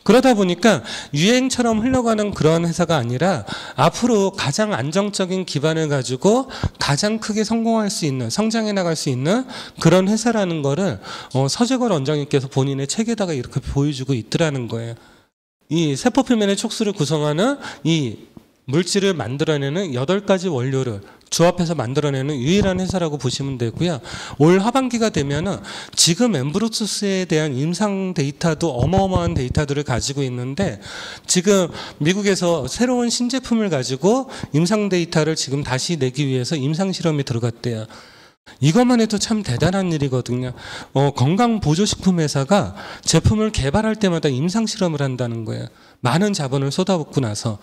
그러다 보니까 유행처럼 흘러가는 그런 회사가 아니라 앞으로 가장 안정적인 기반을 가지고 가장 크게 성공할 수 있는 성장해 나갈 수 있는 그런 회사라는 거를 서재걸 원장님께서 본인의 책에다가 이렇게 보여주고 있더라는 거예요. 이 세포 표면의 촉수를 구성하는 이 물질을 만들어내는 8가지 원료를 조합해서 만들어내는 유일한 회사라고 보시면 되고요. 올 하반기가 되면은 지금 엠브루투스에 대한 임상 데이터도 어마어마한 데이터들을 가지고 있는데 지금 미국에서 새로운 신제품을 가지고 임상 데이터를 지금 다시 내기 위해서 임상 실험에 들어갔대요. 이것만 해도 참 대단한 일이거든요. 건강보조식품 회사가 제품을 개발할 때마다 임상 실험을 한다는 거예요. 많은 자본을 쏟아붓고 나서.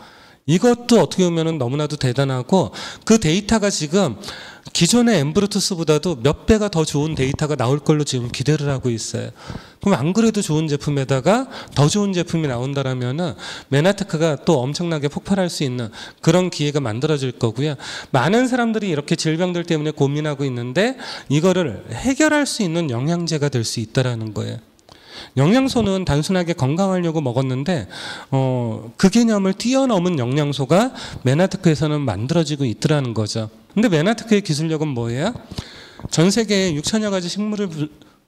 이것도 어떻게 보면 너무나도 대단하고 그 데이터가 지금 기존의 엠브루투스보다도 몇 배가 더 좋은 데이터가 나올 걸로 지금 기대를 하고 있어요. 그럼 안 그래도 좋은 제품에다가 더 좋은 제품이 나온다라면은 메나테크가 또 엄청나게 폭발할 수 있는 그런 기회가 만들어질 거고요. 많은 사람들이 이렇게 질병들 때문에 고민하고 있는데 이거를 해결할 수 있는 영양제가 될 수 있다라는 거예요. 영양소는 단순하게 건강하려고 먹었는데 그 개념을 뛰어넘은 영양소가 메나테크에서는 만들어지고 있더라는 거죠. 근데 메나테크의 기술력은 뭐예요? 전 세계에 6천여 가지 식물을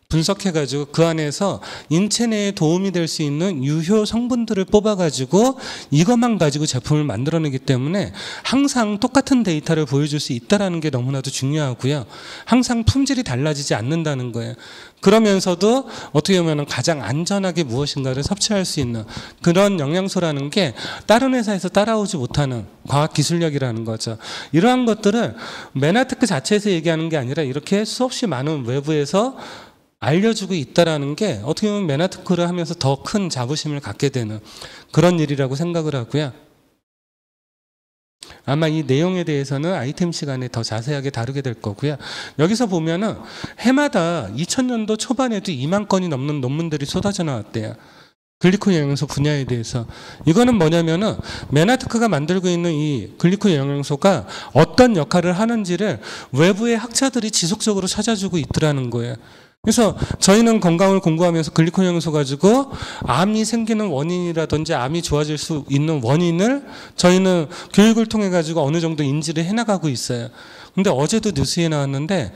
분석해가지고 그 안에서 인체 내에 도움이 될 수 있는 유효 성분들을 뽑아가지고 이것만 가지고 제품을 만들어내기 때문에 항상 똑같은 데이터를 보여줄 수 있다는 게 너무나도 중요하고요. 항상 품질이 달라지지 않는다는 거예요. 그러면서도 어떻게 보면 가장 안전하게 무엇인가를 섭취할 수 있는 그런 영양소라는 게 다른 회사에서 따라오지 못하는 과학기술력이라는 거죠. 이러한 것들을 메나테크 자체에서 얘기하는 게 아니라 이렇게 수없이 많은 외부에서 알려주고 있다라는 게 어떻게 보면 메나테크를 하면서 더 큰 자부심을 갖게 되는 그런 일이라고 생각을 하고요. 아마 이 내용에 대해서는 아이템 시간에 더 자세하게 다루게 될 거고요. 여기서 보면은 해마다 2000년도 초반에도 2만 건이 넘는 논문들이 쏟아져 나왔대요. 글리코 영양소 분야에 대해서. 이거는 뭐냐면은 메나테크가 만들고 있는 이 글리코 영양소가 어떤 역할을 하는지를 외부의 학자들이 지속적으로 찾아주고 있더라는 거예요. 그래서 저희는 건강을 공부하면서 글리코 영양소 가지고 암이 생기는 원인이라든지 암이 좋아질 수 있는 원인을 저희는 교육을 통해 가지고 어느 정도 인지를 해나가고 있어요. 근데 어제도 뉴스에 나왔는데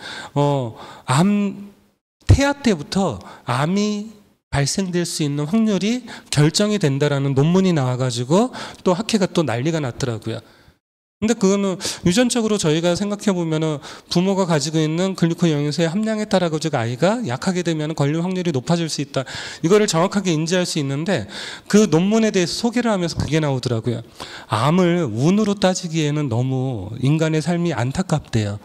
태아 때부터 암이 발생될 수 있는 확률이 결정이 된다라는 논문이 나와가지고 또 학회가 또 난리가 났더라고요. 근데 그거는 유전적으로 저희가 생각해 보면은 부모가 가지고 있는 글리코 영양소의 함량에 따라 가지고 아이가 약하게 되면 걸릴 확률이 높아질 수 있다. 이거를 정확하게 인지할 수 있는데 그 논문에 대해서 소개를 하면서 그게 나오더라고요. 암을 운으로 따지기에는 너무 인간의 삶이 안타깝대요.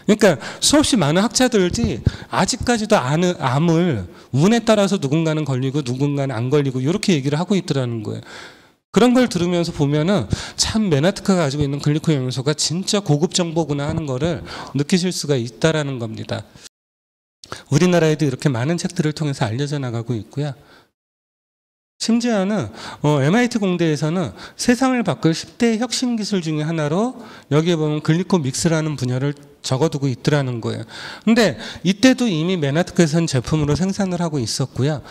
그러니까 수없이 많은 학자들이 아직까지도 암을 운에 따라서 누군가는 걸리고 누군가는 안 걸리고 이렇게 얘기를 하고 있더라는 거예요. 그런 걸 들으면서 보면은 참 메나테크가 가지고 있는 글리코 영양소가 진짜 고급 정보구나 하는 거를 느끼실 수가 있다라는 겁니다. 우리나라에도 이렇게 많은 책들을 통해서 알려져 나가고 있고요. 심지어는 MIT 공대에서는 세상을 바꿀 10대 혁신 기술 중에 하나로 여기에 보면 글리코 믹스라는 분야를 적어두고 있더라는 거예요. 근데 이때도 이미 메나테크에서는 제품으로 생산을 하고 있었고요.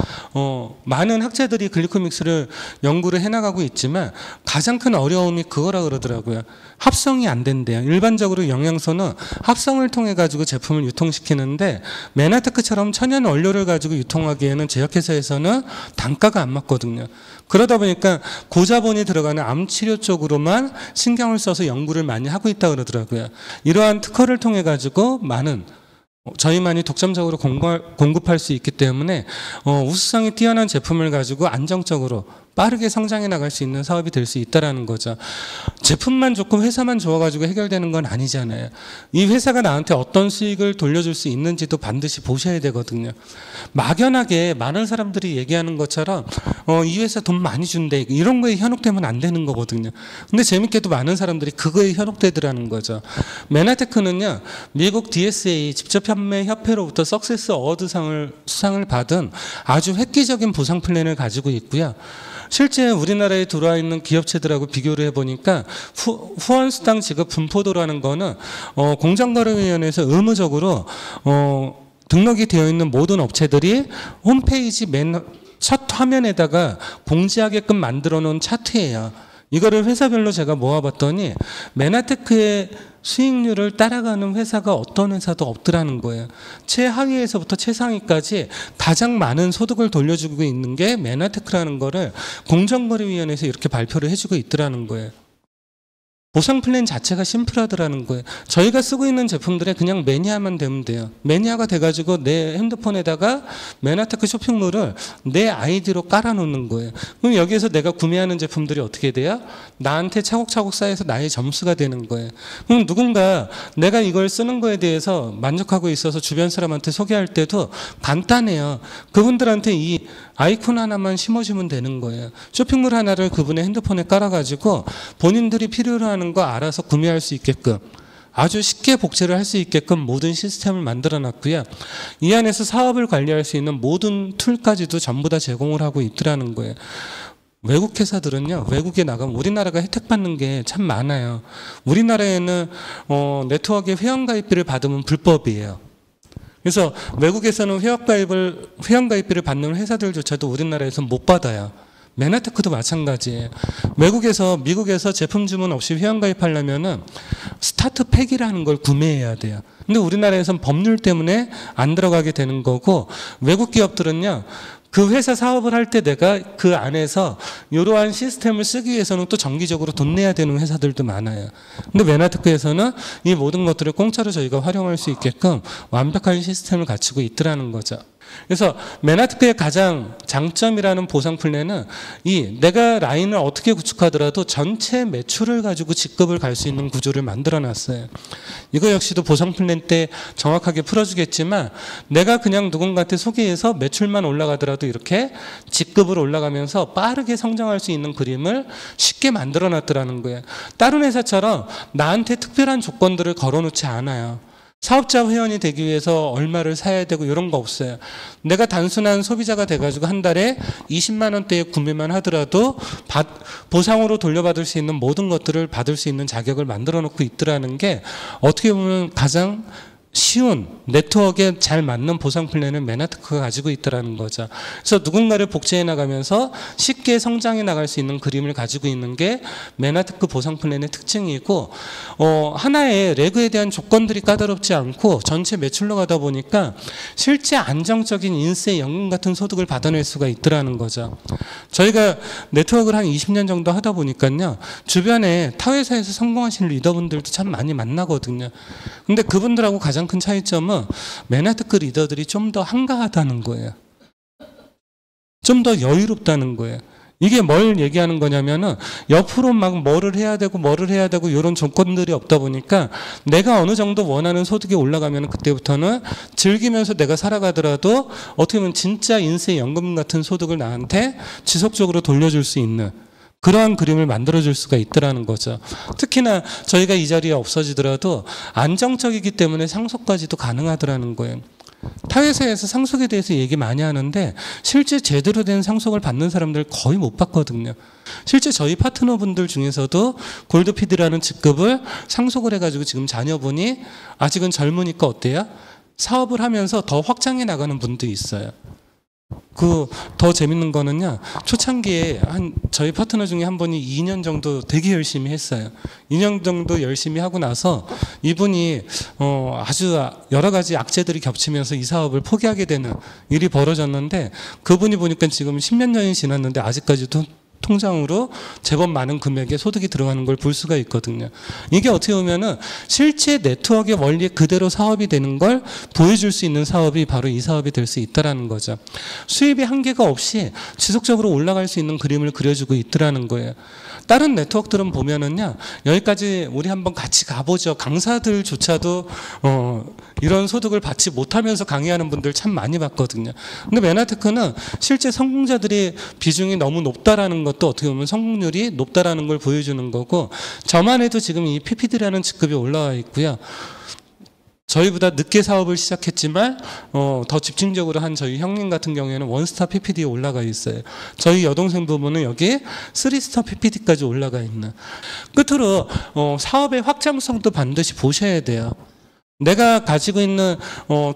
많은 학자들이 글리코 믹스를 연구를 해나가고 있지만 가장 큰 어려움이 그거라 그러더라고요. 합성이 안 된대요. 일반적으로 영양소는 합성을 통해 가지고 제품을 유통시키는데 메나테크처럼 천연 원료를 가지고 유통하기에는 제약회사에서는 단가가 안 맞거든요. 그러다 보니까 고자본이 들어가는 암 치료 쪽으로만 신경을 써서 연구를 많이 하고 있다고 그러더라고요. 이러한 특허를 통해 가지고 많은 저희만이 독점적으로 공급할 수 있기 때문에 우수성이 뛰어난 제품을 가지고 안정적으로 빠르게 성장해 나갈 수 있는 사업이 될 수 있다라는 거죠. 제품만 좋고 회사만 좋아가지고 해결되는 건 아니잖아요. 이 회사가 나한테 어떤 수익을 돌려줄 수 있는지도 반드시 보셔야 되거든요. 막연하게 많은 사람들이 얘기하는 것처럼 이 회사 돈 많이 준대 이런 거에 현혹되면 안 되는 거거든요. 근데 재밌게도 많은 사람들이 그거에 현혹되더라는 거죠. 메나테크는요, 미국 DSA 직접판매협회로부터 석세스 어워드상을 수상을 받은 아주 획기적인 보상 플랜을 가지고 있고요. 실제 우리나라에 들어와 있는 기업체들하고 비교를 해보니까 후원수당 지급 분포도라는 거는 공정거래위원회에서 의무적으로 등록이 되어 있는 모든 업체들이 홈페이지 맨 첫 화면에다가 공지하게끔 만들어 놓은 차트예요. 이거를 회사별로 제가 모아봤더니 메나테크의 수익률을 따라가는 회사가 어떤 회사도 없더라는 거예요. 최하위에서부터 최상위까지 가장 많은 소득을 돌려주고 있는 게 메나테크라는 거를 공정거래위원회에서 이렇게 발표를 해주고 있더라는 거예요. 보상 플랜 자체가 심플하더라는 거예요. 저희가 쓰고 있는 제품들에 그냥 매니아만 되면 돼요. 매니아가 돼가지고 내 핸드폰에다가 메나테크 쇼핑몰을 내 아이디로 깔아놓는 거예요. 그럼 여기에서 내가 구매하는 제품들이 어떻게 돼요? 나한테 차곡차곡 쌓여서 나의 점수가 되는 거예요. 그럼 누군가 내가 이걸 쓰는 거에 대해서 만족하고 있어서 주변 사람한테 소개할 때도 간단해요. 그분들한테 이 아이콘 하나만 심어주면 되는 거예요. 쇼핑몰 하나를 그분의 핸드폰에 깔아가지고 본인들이 필요로 하는 거 알아서 구매할 수 있게끔 아주 쉽게 복제를 할 수 있게끔 모든 시스템을 만들어 놨고요. 이 안에서 사업을 관리할 수 있는 모든 툴까지도 전부 다 제공을 하고 있더라는 거예요. 외국 회사들은요, 외국에 나가면 우리나라가 혜택받는 게 참 많아요. 우리나라에는 네트워크에 회원가입비를 받으면 불법이에요. 그래서 외국에서는 회원가입비를 받는 회사들조차도 우리나라에서는 못 받아요. 메나테크도 마찬가지예요. 미국에서 제품 주문 없이 회원가입하려면은 스타트팩이라는 걸 구매해야 돼요. 근데 우리나라에서는 법률 때문에 안 들어가게 되는 거고, 외국 기업들은요, 그 회사 사업을 할 때 내가 그 안에서 이러한 시스템을 쓰기 위해서는 또 정기적으로 돈 내야 되는 회사들도 많아요. 근데 메나테크에서는 이 모든 것들을 공짜로 저희가 활용할 수 있게끔 완벽한 시스템을 갖추고 있더라는 거죠. 그래서 메나테크의 가장 장점이라는 보상 플랜은 내가 라인을 어떻게 구축하더라도 전체 매출을 가지고 직급을 갈 수 있는 구조를 만들어 놨어요. 이거 역시도 보상 플랜 때 정확하게 풀어주겠지만, 내가 그냥 누군가한테 소개해서 매출만 올라가더라도 이렇게 직급으로 올라가면서 빠르게 성장할 수 있는 그림을 쉽게 만들어 놨더라는 거예요. 다른 회사처럼 나한테 특별한 조건들을 걸어놓지 않아요. 사업자 회원이 되기 위해서 얼마를 사야 되고 이런 거 없어요. 내가 단순한 소비자가 돼가지고 한 달에 20만 원대의 구매만 하더라도 보상으로 돌려받을 수 있는 모든 것들을 받을 수 있는 자격을 만들어 놓고 있더라는 게, 어떻게 보면 가장 쉬운 네트워크에 잘 맞는 보상 플랜을 메나테크가 가지고 있다는 거죠. 그래서 누군가를 복제해 나가면서 쉽게 성장해 나갈 수 있는 그림을 가지고 있는 게 메나테크 보상 플랜의 특징이고, 하나의 레그에 대한 조건들이 까다롭지 않고 전체 매출로 가다 보니까 실제 안정적인 인세 연금 같은 소득을 받아낼 수가 있더라는 거죠. 저희가 네트워크를 한 20년 정도 하다 보니까요, 주변에 타 회사에서 성공하신 리더분들도 참 많이 만나거든요. 근데 그분들하고 가장 큰 차이점은 메나테크 리더들이 좀 더 한가하다는 거예요. 좀 더 여유롭다는 거예요. 이게 뭘 얘기하는 거냐면은, 옆으로 막 뭐를 해야 되고 이런 조건들이 없다 보니까 내가 어느 정도 원하는 소득이 올라가면 그때부터는 즐기면서 내가 살아가더라도 어떻게 보면 진짜 인세 연금 같은 소득을 나한테 지속적으로 돌려줄 수 있는 그러한 그림을 만들어줄 수가 있더라는 거죠. 특히나 저희가 이 자리에 없어지더라도 안정적이기 때문에 상속까지도 가능하더라는 거예요. 타 회사에서 상속에 대해서 얘기 많이 하는데 실제 제대로 된 상속을 받는 사람들 거의 못 봤거든요. 실제 저희 파트너분들 중에서도 골드피드라는 직급을 상속을 해가지고 지금 자녀분이 아직은 젊으니까 어때요? 사업을 하면서 더 확장해 나가는 분도 있어요. 더 재밌는 거는요, 초창기에 저희 파트너 중에 한 분이 2년 정도 되게 열심히 했어요. 2년 정도 열심히 하고 나서 이분이 아주 여러 가지 악재들이 겹치면서 이 사업을 포기하게 되는 일이 벌어졌는데, 그분이 보니까 지금 10몇 년이 지났는데 아직까지도 통장으로 제법 많은 금액의 소득이 들어가는 걸 볼 수가 있거든요. 이게 어떻게 보면은 실제 네트워크의 원리 그대로 사업이 되는 걸 보여줄 수 있는 사업이 바로 이 사업이 될 수 있다라는 거죠. 수입의 한계가 없이 지속적으로 올라갈 수 있는 그림을 그려주고 있더라는 거예요. 다른 네트워크들은 보면은요, 여기까지 우리 한번 같이 가보죠. 강사들조차도 이런 소득을 받지 못하면서 강의하는 분들 참 많이 봤거든요. 근데 메나테크는 실제 성공자들의 비중이 너무 높다라는 것도 어떻게 보면 성공률이 높다라는 걸 보여주는 거고, 저만 해도 지금 이 PPD라는 직급이 올라와 있고요. 저희보다 늦게 사업을 시작했지만 더 집중적으로 한 저희 형님 같은 경우에는 원스타 PPD에 올라가 있어요. 저희 여동생 부부는 여기에 3스타 PPD까지 올라가 있는. 끝으로 사업의 확장성도 반드시 보셔야 돼요. 내가 가지고 있는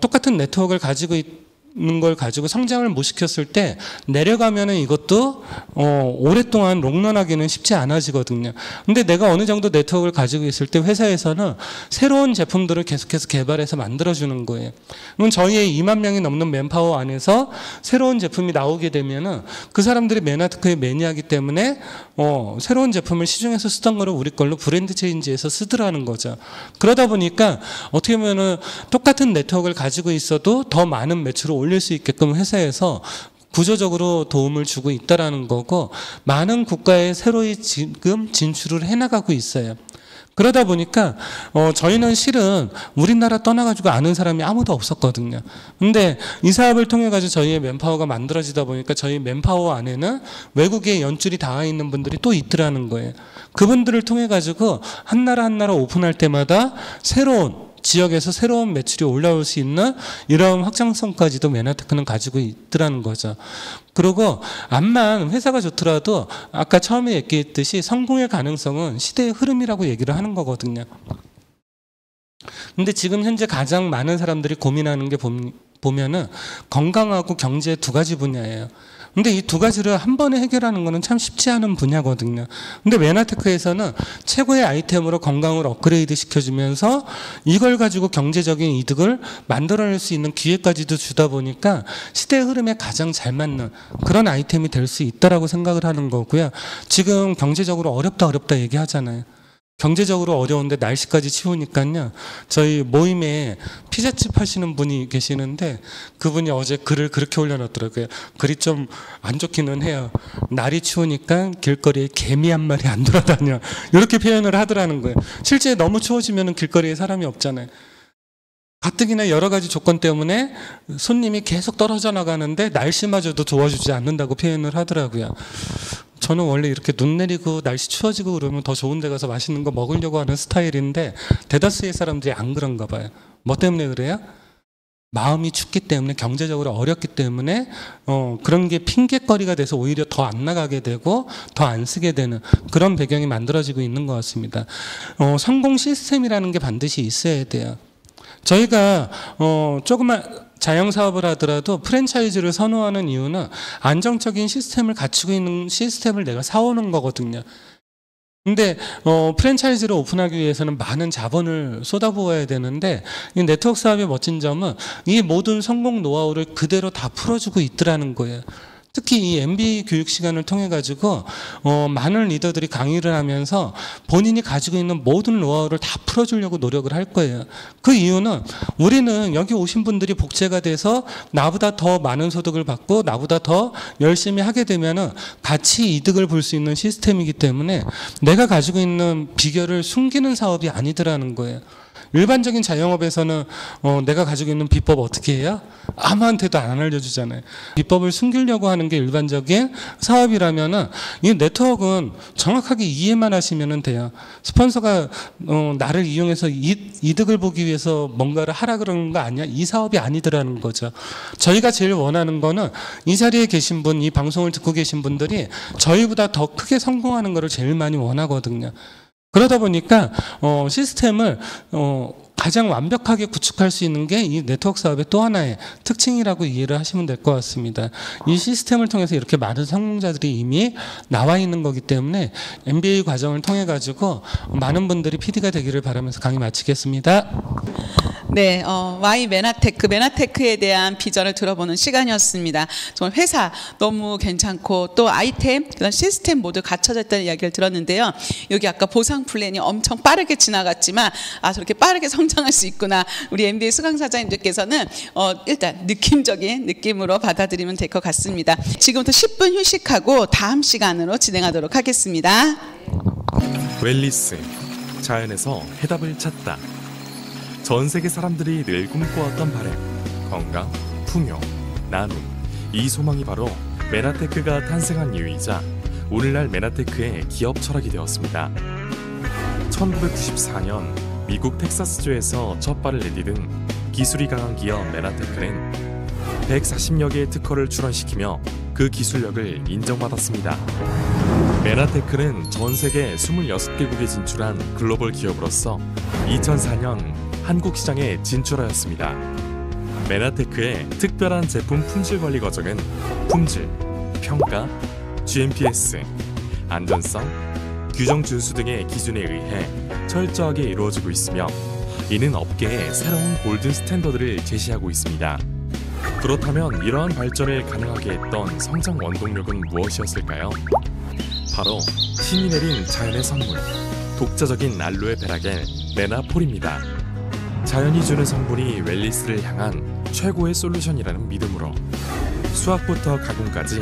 똑같은 네트워크를 가지고 있는 걸 가지고 성장을 못 시켰을 때 내려가면은 이것도 오랫동안 롱런하기는 쉽지 않아지거든요. 근데 내가 어느 정도 네트워크를 가지고 있을 때 회사에서는 새로운 제품들을 계속해서 개발해서 만들어주는 거예요. 그럼 저희의 2만 명이 넘는 맨파워 안에서 새로운 제품이 나오게 되면은 그 사람들이 메나테크의 매니아이기 때문에 새로운 제품을 시중에서 쓰던 거를 우리 걸로 브랜드 체인지해서 쓰더라는 거죠. 그러다 보니까 어떻게 보면은 똑같은 네트워크를 가지고 있어도 더 많은 매출을 올릴 수 있게끔 회사에서 구조적으로 도움을 주고 있다라는 거고, 많은 국가에 새로이 지금 진출을 해나가고 있어요. 그러다 보니까 저희는 실은 우리나라 떠나가지고 아는 사람이 아무도 없었거든요. 근데 이 사업을 통해 가지고 저희의 맨파워가 만들어지다 보니까 저희 맨파워 안에는 외국에 연줄이 닿아 있는 분들이 또 있더라는 거예요. 그분들을 통해 가지고 한 나라 한 나라 오픈할 때마다 새로운 지역에서 새로운 매출이 올라올 수 있는 이런 확장성까지도 메나테크는 가지고 있더라는 거죠. 그리고 암만 회사가 좋더라도 아까 처음에 얘기했듯이 성공의 가능성은 시대의 흐름이라고 얘기를 하는 거거든요. 근데 지금 현재 가장 많은 사람들이 고민하는 게 보면은 건강하고 경제 두 가지 분야예요. 근데 이 두 가지를 한 번에 해결하는 거는 참 쉽지 않은 분야거든요. 근데 메나테크에서는 최고의 아이템으로 건강을 업그레이드 시켜주면서 이걸 가지고 경제적인 이득을 만들어낼 수 있는 기회까지도 주다 보니까 시대의 흐름에 가장 잘 맞는 그런 아이템이 될 수 있다라고 생각을 하는 거고요. 지금 경제적으로 어렵다 얘기하잖아요. 경제적으로 어려운데 날씨까지 추우니까요. 저희 모임에 피자집 하시는 분이 계시는데 그분이 어제 글을 그렇게 올려놨더라고요. 글이 좀 안 좋기는 해요. 날이 추우니까 길거리에 개미 한 마리 안 돌아다녀. 이렇게 표현을 하더라는 거예요. 실제 너무 추워지면 길거리에 사람이 없잖아요. 가뜩이나 여러 가지 조건 때문에 손님이 계속 떨어져 나가는데 날씨마저도 도와주지 않는다고 표현을 하더라고요. 저는 원래 이렇게 눈 내리고 날씨 추워지고 그러면 더 좋은 데 가서 맛있는 거 먹으려고 하는 스타일인데 대다수의 사람들이 안 그런가 봐요. 뭐 때문에 그래요? 마음이 춥기 때문에 경제적으로 어렵기 때문에 그런 게 핑계거리가 돼서 오히려 더 안 나가게 되고 더 안 쓰게 되는 그런 배경이 만들어지고 있는 것 같습니다. 성공 시스템이라는 게 반드시 있어야 돼요. 저희가 조그만 자영사업을 하더라도 프랜차이즈를 선호하는 이유는 안정적인 시스템을 갖추고 있는 시스템을 내가 사오는 거거든요. 근데 프랜차이즈를 오픈하기 위해서는 많은 자본을 쏟아부어야 되는데 이 네트워크 사업의 멋진 점은 이 모든 성공 노하우를 그대로 다 풀어주고 있더라는 거예요. 특히 이 MBA 교육 시간을 통해 가지고 많은 리더들이 강의를 하면서 본인이 가지고 있는 모든 노하우를 다 풀어주려고 노력을 할 거예요. 그 이유는 우리는 여기 오신 분들이 복제가 돼서 나보다 더 많은 소득을 받고 나보다 더 열심히 하게 되면은 같이 이득을 볼 수 있는 시스템이기 때문에 내가 가지고 있는 비결을 숨기는 사업이 아니더라는 거예요. 일반적인 자영업에서는 내가 가지고 있는 비법 어떻게 해요? 아무한테도 안 알려주잖아요. 비법을 숨기려고 하는 게 일반적인 사업이라면은 이 네트워크는 정확하게 이해만 하시면 돼요. 스폰서가 나를 이용해서 이득을 보기 위해서 뭔가를 하라 그러는 거 아니야? 이 사업이 아니더라는 거죠. 저희가 제일 원하는 거는 이 자리에 계신 분, 이 방송을 듣고 계신 분들이 저희보다 더 크게 성공하는 거를 제일 많이 원하거든요. 그러다 보니까 시스템을 가장 완벽하게 구축할 수 있는 게 이 네트워크 사업의 또 하나의 특징이라고 이해를 하시면 될 것 같습니다. 이 시스템을 통해서 이렇게 많은 성공자들이 이미 나와 있는 거기 때문에 MBA 과정을 통해 가지고 많은 분들이 PD가 되기를 바라면서 강의 마치겠습니다. 네, Y 메나테크에 대한 비전을 들어보는 시간이었습니다. 정말 회사 너무 괜찮고 또 아이템, 그다음 시스템 모두 갖춰져 있다는 이야기를 들었는데요. 여기 아까 보상 플랜이 엄청 빠르게 지나갔지만 저렇게 빠르게 성장할 수 있구나. 우리 MBA 수강사장님들께서는 일단 느낌적인 느낌으로 받아들이면 될 것 같습니다. 지금부터 10분 휴식하고 다음 시간으로 진행하도록 하겠습니다. 웰리스, 자연에서 해답을 찾다. 전 세계 사람들이 늘 꿈꿔왔던 바램, 건강, 풍요, 나눔, 이 소망이 바로 메나테크가 탄생한 이유이자 오늘날 메나테크의 기업 철학이 되었습니다. 1994년 미국 텍사스주에서 첫 발을 내디딘 기술이 강한 기업 메나테크는 140여 개의 특허를 출원시키며 그 기술력을 인정받았습니다. 메나테크는 전 세계 26개국에 진출한 글로벌 기업으로서 2004년 한국 시장에 진출하였습니다. 메나테크의 특별한 제품 품질 관리 과정은 품질, 평가, GMPS, 안전성, 규정 준수 등의 기준에 의해 철저하게 이루어지고 있으며 이는 업계에 새로운 골든 스탠더드를 제시하고 있습니다. 그렇다면 이러한 발전을 가능하게 했던 성장 원동력은 무엇이었을까요? 바로 신이 내린 자연의 선물, 독자적인 알로에 베라겔 메나폴입니다. 자연이 주는 성분이 웰리스를 향한 최고의 솔루션이라는 믿음으로 수확부터 가공까지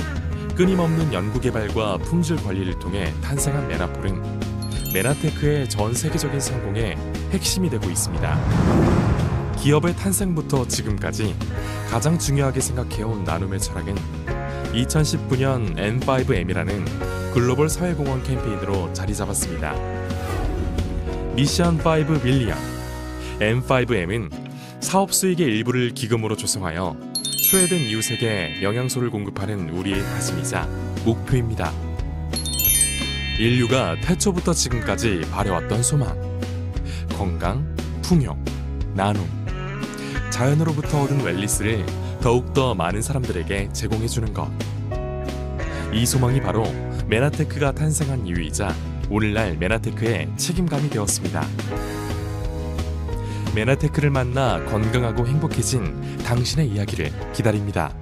끊임없는 연구개발과 품질 관리를 통해 탄생한 메나폴은 메나테크의 전 세계적인 성공의 핵심이 되고 있습니다. 기업의 탄생부터 지금까지 가장 중요하게 생각해온 나눔의 철학은 2019년 N5M이라는 글로벌 사회공헌 캠페인으로 자리 잡았습니다. 미션 5 밀리언 N5M은 사업 수익의 일부를 기금으로 조성하여 소외된 이웃에게 영양소를 공급하는 우리의 다짐이자 목표입니다. 인류가 태초부터 지금까지 바래왔던 소망, 건강, 풍요, 나눔, 자연으로부터 얻은 웰니스를 더욱더 많은 사람들에게 제공해주는 것. 이 소망이 바로 메나테크가 탄생한 이유이자 오늘날 메나테크의 책임감이 되었습니다. 메나테크를 만나 건강하고 행복해진 당신의 이야기를 기다립니다.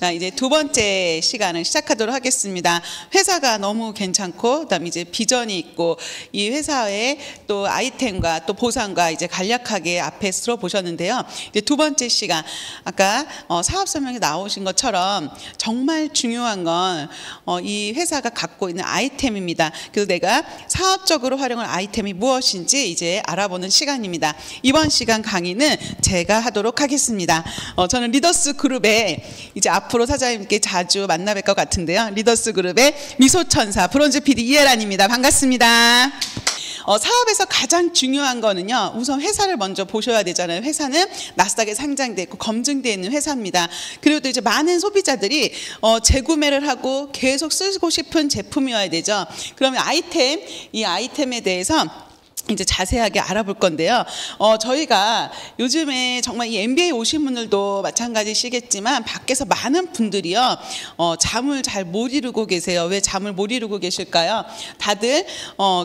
자, 이제 두 번째 시간을 시작하도록 하겠습니다. 회사가 너무 괜찮고, 그다음 이제 비전이 있고, 이 회사의 또 아이템과 또 보상과 이제 간략하게 앞에 들어보셨는데요. 이제 두 번째 시간, 아까 사업 설명에 나오신 것처럼 정말 중요한 건 이 회사가 갖고 있는 아이템입니다. 그래서 내가 사업적으로 활용할 아이템이 무엇인지 이제 알아보는 시간입니다. 이번 시간 강의는 제가 하도록 하겠습니다. 저는 리더스 그룹에 이제 앞으로 사장님께 자주 만나 뵐 것 같은데요. 리더스 그룹의 미소천사 브론즈 PD 이혜란입니다. 반갑습니다. 사업에서 가장 중요한 거는요, 우선 회사를 먼저 보셔야 되잖아요. 회사는 나스닥에 상장돼 있고 검증되어 있는 회사입니다. 그리고 또 이제 많은 소비자들이 재구매를 하고 계속 쓰고 싶은 제품이어야 되죠. 그러면 이 아이템에 대해서 이제 자세하게 알아볼 건데요. 저희가 요즘에 정말 이 MBA 오신 분들도 마찬가지시겠지만 밖에서 많은 분들이요, 잠을 잘 못 이루고 계세요. 왜 잠을 못 이루고 계실까요? 다들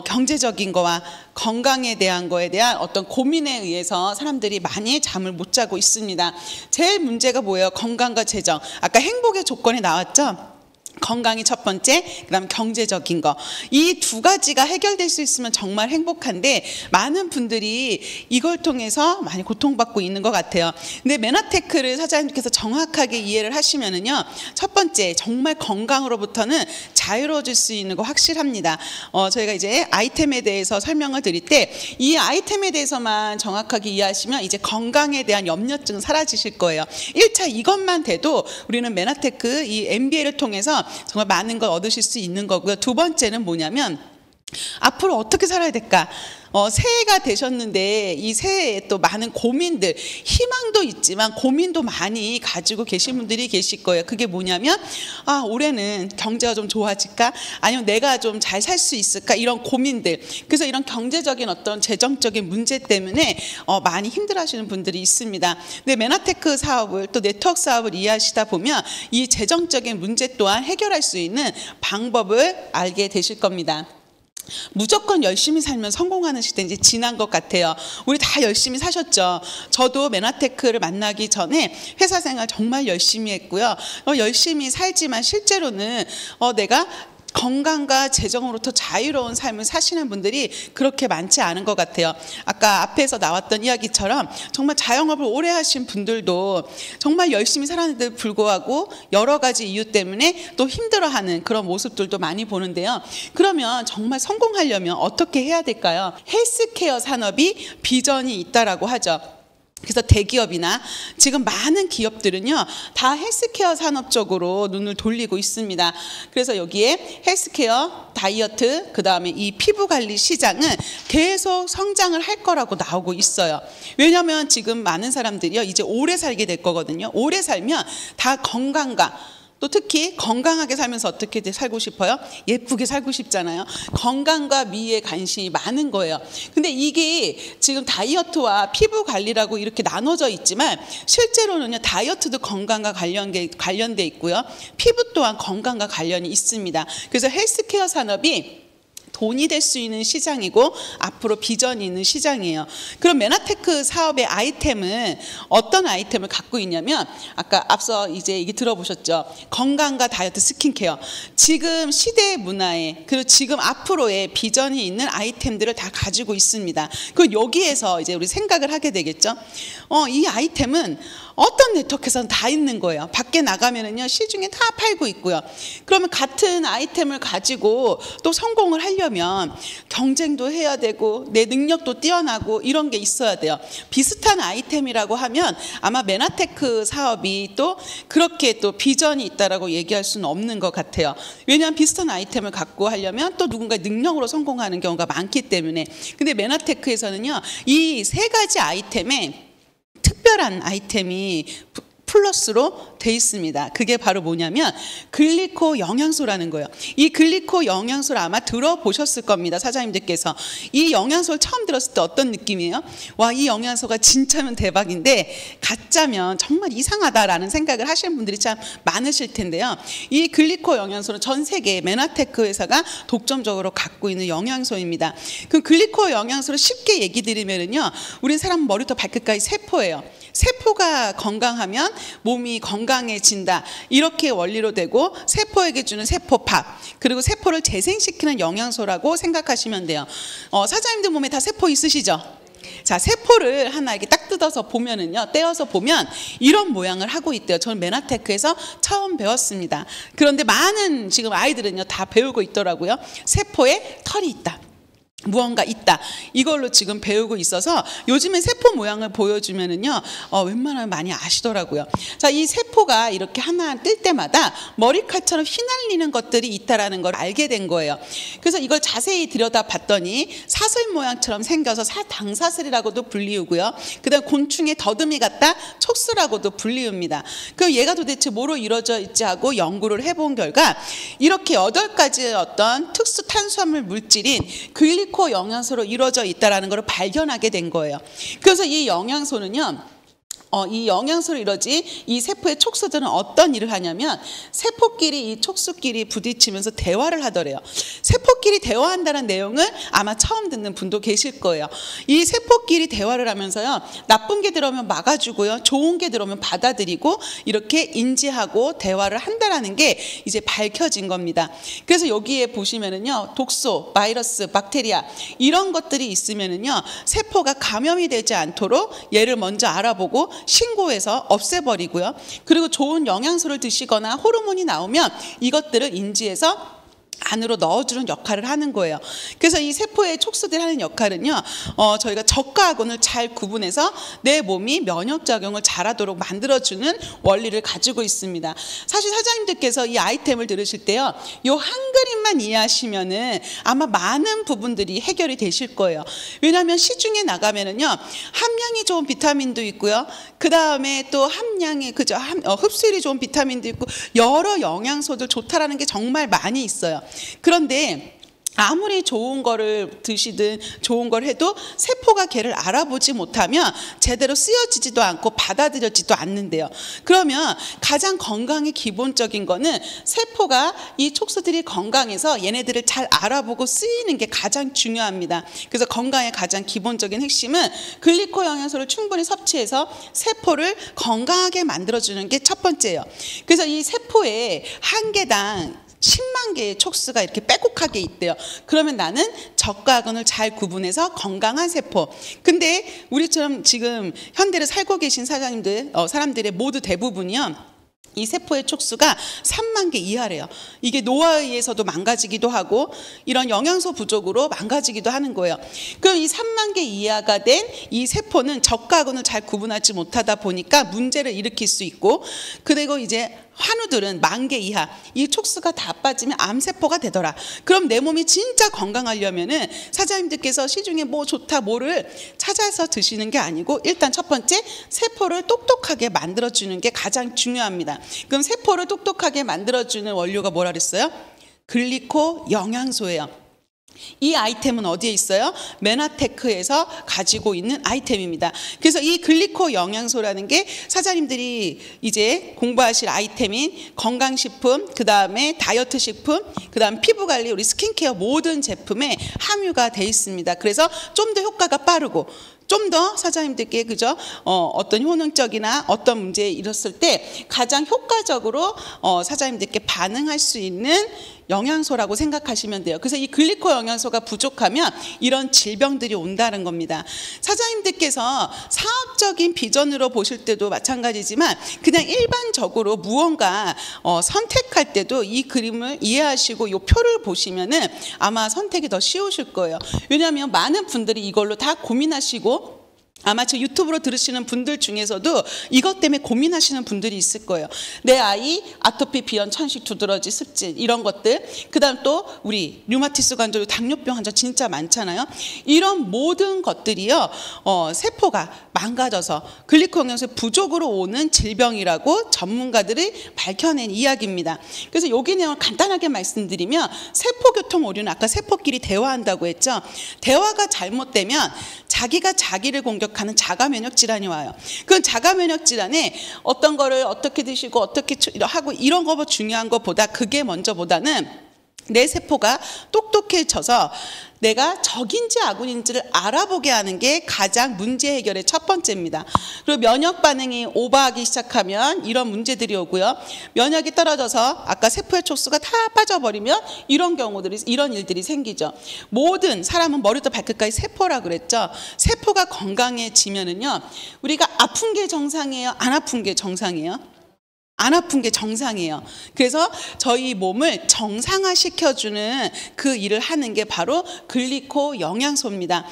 경제적인 거와 건강에 대한 거에 대한 어떤 고민에 의해서 사람들이 많이 잠을 못 자고 있습니다. 제일 문제가 뭐예요? 건강과 재정. 아까 행복의 조건이 나왔죠? 건강이 첫 번째, 그다음 경제적인 거. 이 두 가지가 해결될 수 있으면 정말 행복한데 많은 분들이 이걸 통해서 많이 고통받고 있는 것 같아요. 근데 메나테크를 사장님께서 정확하게 이해를 하시면은요, 첫 번째 정말 건강으로부터는 자유로워질 수 있는 거 확실합니다. 저희가 이제 아이템에 대해서 설명을 드릴 때 이 아이템에 대해서만 정확하게 이해하시면 이제 건강에 대한 염려증 사라지실 거예요. 1차 이것만 돼도 우리는 메나테크 이 MBA를 통해서 정말 많은 걸 얻으실 수 있는 거고요. 두 번째는 뭐냐면 앞으로 어떻게 살아야 될까? 새해가 되셨는데 이 새해에 또 많은 고민들, 희망도 있지만 고민도 많이 가지고 계신 분들이 계실 거예요. 그게 뭐냐면 올해는 경제가 좀 좋아질까? 아니면 내가 좀 잘 살 수 있을까? 이런 고민들. 그래서 이런 경제적인 어떤 재정적인 문제 때문에 많이 힘들어하시는 분들이 있습니다. 근데 메나테크 사업을 또 네트워크 사업을 이해하시다 보면 이 재정적인 문제 또한 해결할 수 있는 방법을 알게 되실 겁니다. 무조건 열심히 살면 성공하는 시대 이제 지난 것 같아요. 우리 다 열심히 사셨죠. 저도 메나테크를 만나기 전에 회사 생활 정말 열심히 했고요. 열심히 살지만 실제로는 내가 건강과 재정으로부터 자유로운 삶을 사시는 분들이 그렇게 많지 않은 것 같아요. 아까 앞에서 나왔던 이야기처럼 정말 자영업을 오래 하신 분들도 정말 열심히 살았는데도 불구하고 여러 가지 이유 때문에 또 힘들어하는 그런 모습들도 많이 보는데요. 그러면 정말 성공하려면 어떻게 해야 될까요? 헬스케어 산업이 비전이 있다라고 하죠. 그래서 대기업이나 지금 많은 기업들은요, 다 헬스케어 산업 쪽으로 눈을 돌리고 있습니다. 그래서 여기에 헬스케어, 다이어트, 그 다음에 이 피부관리 시장은 계속 성장을 할 거라고 나오고 있어요. 왜냐하면 지금 많은 사람들이요, 이제 오래 살게 될 거거든요. 오래 살면 다 건강과 또 특히 건강하게 살면서 어떻게 살고 싶어요? 예쁘게 살고 싶잖아요. 건강과 미에 관심이 많은 거예요. 근데 이게 지금 다이어트와 피부 관리라고 이렇게 나눠져 있지만 실제로는요, 다이어트도 건강과 관련돼 있고요. 피부 또한 건강과 관련이 있습니다. 그래서 헬스케어 산업이 돈이 될 수 있는 시장이고 앞으로 비전이 있는 시장이에요. 그럼 메나테크 사업의 아이템은 어떤 아이템을 갖고 있냐면 아까 앞서 이제 얘기 들어보셨죠. 건강과 다이어트, 스킨케어. 지금 시대의 문화에 그리고 지금 앞으로의 비전이 있는 아이템들을 다 가지고 있습니다. 그리고 여기에서 이제 우리 생각을 하게 되겠죠. 이 아이템은 어떤 네트워크에서는 다 있는 거예요. 밖에 나가면은요, 시중에 다 팔고 있고요. 그러면 같은 아이템을 가지고 또 성공을 하려면 경쟁도 해야 되고 내 능력도 뛰어나고 이런 게 있어야 돼요. 비슷한 아이템이라고 하면 아마 메나테크 사업이 또 그렇게 또 비전이 있다라고 얘기할 수는 없는 것 같아요. 왜냐하면 비슷한 아이템을 갖고 하려면 또 누군가의 능력으로 성공하는 경우가 많기 때문에. 근데 메나테크에서는요, 이 세 가지 아이템에 특별한 아이템이 플러스로 돼 있습니다. 그게 바로 뭐냐면 글리코 영양소라는 거예요. 이 글리코 영양소를 아마 들어보셨을 겁니다. 사장님들께서. 이 영양소를 처음 들었을 때 어떤 느낌이에요? 와, 이 영양소가 진짜면 대박인데 가짜면 정말 이상하다라는 생각을 하시는 분들이 참 많으실 텐데요. 이 글리코 영양소는 전 세계 메나테크 회사가 독점적으로 갖고 있는 영양소입니다. 그럼 글리코 영양소를 쉽게 얘기 드리면요, 우리 사람 머리부터 발끝까지 세포예요. 세포가 건강하면 몸이 건강해진다. 이렇게 원리로 되고 세포에게 주는 세포밥, 그리고 세포를 재생시키는 영양소라고 생각하시면 돼요. 사장님들 몸에 다 세포 있으시죠? 자, 세포를 하나 이렇게 딱 뜯어서 보면은요, 떼어서 보면 이런 모양을 하고 있대요. 저는 메나테크에서 처음 배웠습니다. 그런데 많은 지금 아이들은요, 다 배우고 있더라고요. 세포에 털이 있다. 무언가 있다. 이걸로 지금 배우고 있어서 요즘에 세포 모양을 보여주면은요, 웬만하면 많이 아시더라고요. 자, 이 세포가 이렇게 하나 뜰 때마다 머리칼처럼 휘날리는 것들이 있다라는 걸 알게 된 거예요. 그래서 이걸 자세히 들여다봤더니 사슬 모양처럼 생겨서 당사슬이라고도 불리우고요. 그다음 곤충의 더듬이 같다 촉수라고도 불리웁니다. 그럼 얘가 도대체 뭐로 이루어져 있지 하고 연구를 해본 결과 이렇게 8가지의 어떤 특수 탄수화물 물질인 글리코 영양소로 이루어져 있다는 것을 발견하게 된 거예요. 그래서 이 영양소는요, 이 영양소로 이루어진 이 세포의 촉수들은 어떤 일을 하냐면 세포끼리 이 촉수끼리 부딪히면서 대화를 하더래요. 세포끼리 대화한다는 내용을 아마 처음 듣는 분도 계실 거예요. 이 세포끼리 대화를 하면서요, 나쁜 게 들어오면 막아주고요, 좋은 게 들어오면 받아들이고 이렇게 인지하고 대화를 한다는 게 이제 밝혀진 겁니다. 그래서 여기에 보시면은요, 독소, 바이러스, 박테리아 이런 것들이 있으면은요, 세포가 감염이 되지 않도록 얘를 먼저 알아보고 신고해서 없애버리고요. 그리고 좋은 영양소를 드시거나 호르몬이 나오면 이것들을 인지해서 안으로 넣어주는 역할을 하는 거예요. 그래서 이 세포의 촉수들이 하는 역할은요, 저희가 적과 악원을 잘 구분해서 내 몸이 면역작용을 잘하도록 만들어주는 원리를 가지고 있습니다. 사실 사장님들께서 이 아이템을 들으실 때요, 요 한 그림만 이해하시면은 아마 많은 부분들이 해결이 되실 거예요. 왜냐하면 시중에 나가면은요, 함량이 좋은 비타민도 있고요, 그 다음에 또 함량이 흡수율이 좋은 비타민도 있고 여러 영양소들 좋다라는 게 정말 많이 있어요. 그런데 아무리 좋은 거를 드시든 좋은 걸 해도 세포가 걔를 알아보지 못하면 제대로 쓰여지지도 않고 받아들여지도 않는데요. 그러면 가장 건강의 기본적인 거는 세포가 이 촉수들이 건강해서 얘네들을 잘 알아보고 쓰이는 게 가장 중요합니다. 그래서 건강의 가장 기본적인 핵심은 글리코 영양소를 충분히 섭취해서 세포를 건강하게 만들어주는 게 첫 번째예요. 그래서 이 세포에 한 개당 10만 개의 촉수가 이렇게 빼곡하게 있대요. 그러면 나는 적과 악원을 잘 구분해서 건강한 세포. 근데 우리처럼 지금 현대를 살고 계신 사람들의 모두 대부분이요, 이 세포의 촉수가 3만 개 이하래요. 이게 노화에 의해서도 망가지기도 하고 이런 영양소 부족으로 망가지기도 하는 거예요. 그럼 이 3만 개 이하가 된 이 세포는 적과 악원을 잘 구분하지 못하다 보니까 문제를 일으킬 수 있고, 그리고 이제 환우들은 10,000개 이하, 이 촉수가 다 빠지면 암세포가 되더라. 그럼 내 몸이 진짜 건강하려면은 사장님들께서 시중에 뭐 좋다 뭐를 찾아서 드시는 게 아니고 일단 첫 번째 세포를 똑똑하게 만들어주는 게 가장 중요합니다. 그럼 세포를 똑똑하게 만들어주는 원료가 뭐라 그랬어요? 글리코 영양소예요. 이 아이템은 어디에 있어요? 메나테크에서 가지고 있는 아이템입니다. 그래서 이 글리코 영양소라는 게 사장님들이 이제 공부하실 아이템인 건강식품, 그 다음에 다이어트 식품, 그 다음 피부관리, 우리 스킨케어 모든 제품에 함유가 돼 있습니다. 그래서 좀 더 효과가 빠르고 좀 더 사장님들께 어떤 효능적이나 어떤 문제에 이뤘을 때 가장 효과적으로 사장님들께 반응할 수 있는 영양소라고 생각하시면 돼요. 그래서 이 글리코 영양소가 부족하면 이런 질병들이 온다는 겁니다. 사장님들께서 사업적인 비전으로 보실 때도 마찬가지지만 그냥 일반적으로 무언가 선택할 때도 이 그림을 이해하시고 이 표를 보시면은 아마 선택이 더 쉬우실 거예요. 왜냐하면 많은 분들이 이걸로 다 고민하시고 아마 저 유튜브로 들으시는 분들 중에서도 이것 때문에 고민하시는 분들이 있을 거예요. 내 아이 아토피, 비염, 천식, 두드러지, 습진 이런 것들, 그 다음 또 우리 류마티스 관절, 당뇨병 환자 진짜 많잖아요. 이런 모든 것들이요, 세포가 망가져서 글리코 영양소 부족으로 오는 질병이라고 전문가들이 밝혀낸 이야기입니다. 그래서 여기 내용을 간단하게 말씀드리면 세포교통 오류는 아까 세포끼리 대화한다고 했죠. 대화가 잘못되면 자기가 자기를 공격하는 자가 면역 질환이 와요. 그 자가 면역 질환에 어떤 거를 어떻게 드시고 어떻게 하고 이런 거 중요한 것보다 그게 먼저보다는 내 세포가 똑똑해져서 내가 적인지 아군인지를 알아보게 하는 게 가장 문제 해결의 첫 번째입니다. 그리고 면역 반응이 오버하기 시작하면 이런 문제들이 오고요. 면역이 떨어져서 아까 세포의 촉수가 다 빠져버리면 이런 일들이 생기죠. 모든 사람은 머리부터 발끝까지 세포라 그랬죠. 세포가 건강해지면은요, 우리가 아픈 게 정상이에요? 안 아픈 게 정상이에요? 안 아픈 게 정상이에요. 그래서 저희 몸을 정상화시켜주는 그 일을 하는 게 바로 글리코 영양소입니다.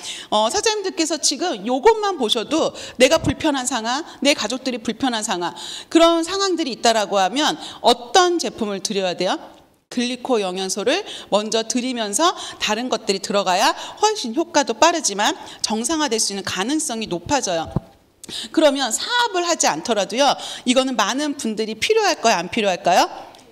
사장님들께서 지금 이것만 보셔도 내가 불편한 상황, 내 가족들이 불편한 상황, 그런 상황들이 있다라고 하면 어떤 제품을 드려야 돼요? 글리코 영양소를 먼저 드리면서 다른 것들이 들어가야 훨씬 효과도 빠르지만 정상화될 수 있는 가능성이 높아져요. 그러면 사업을 하지 않더라도요, 이거는 많은 분들이 필요할까요? 안 필요할까요?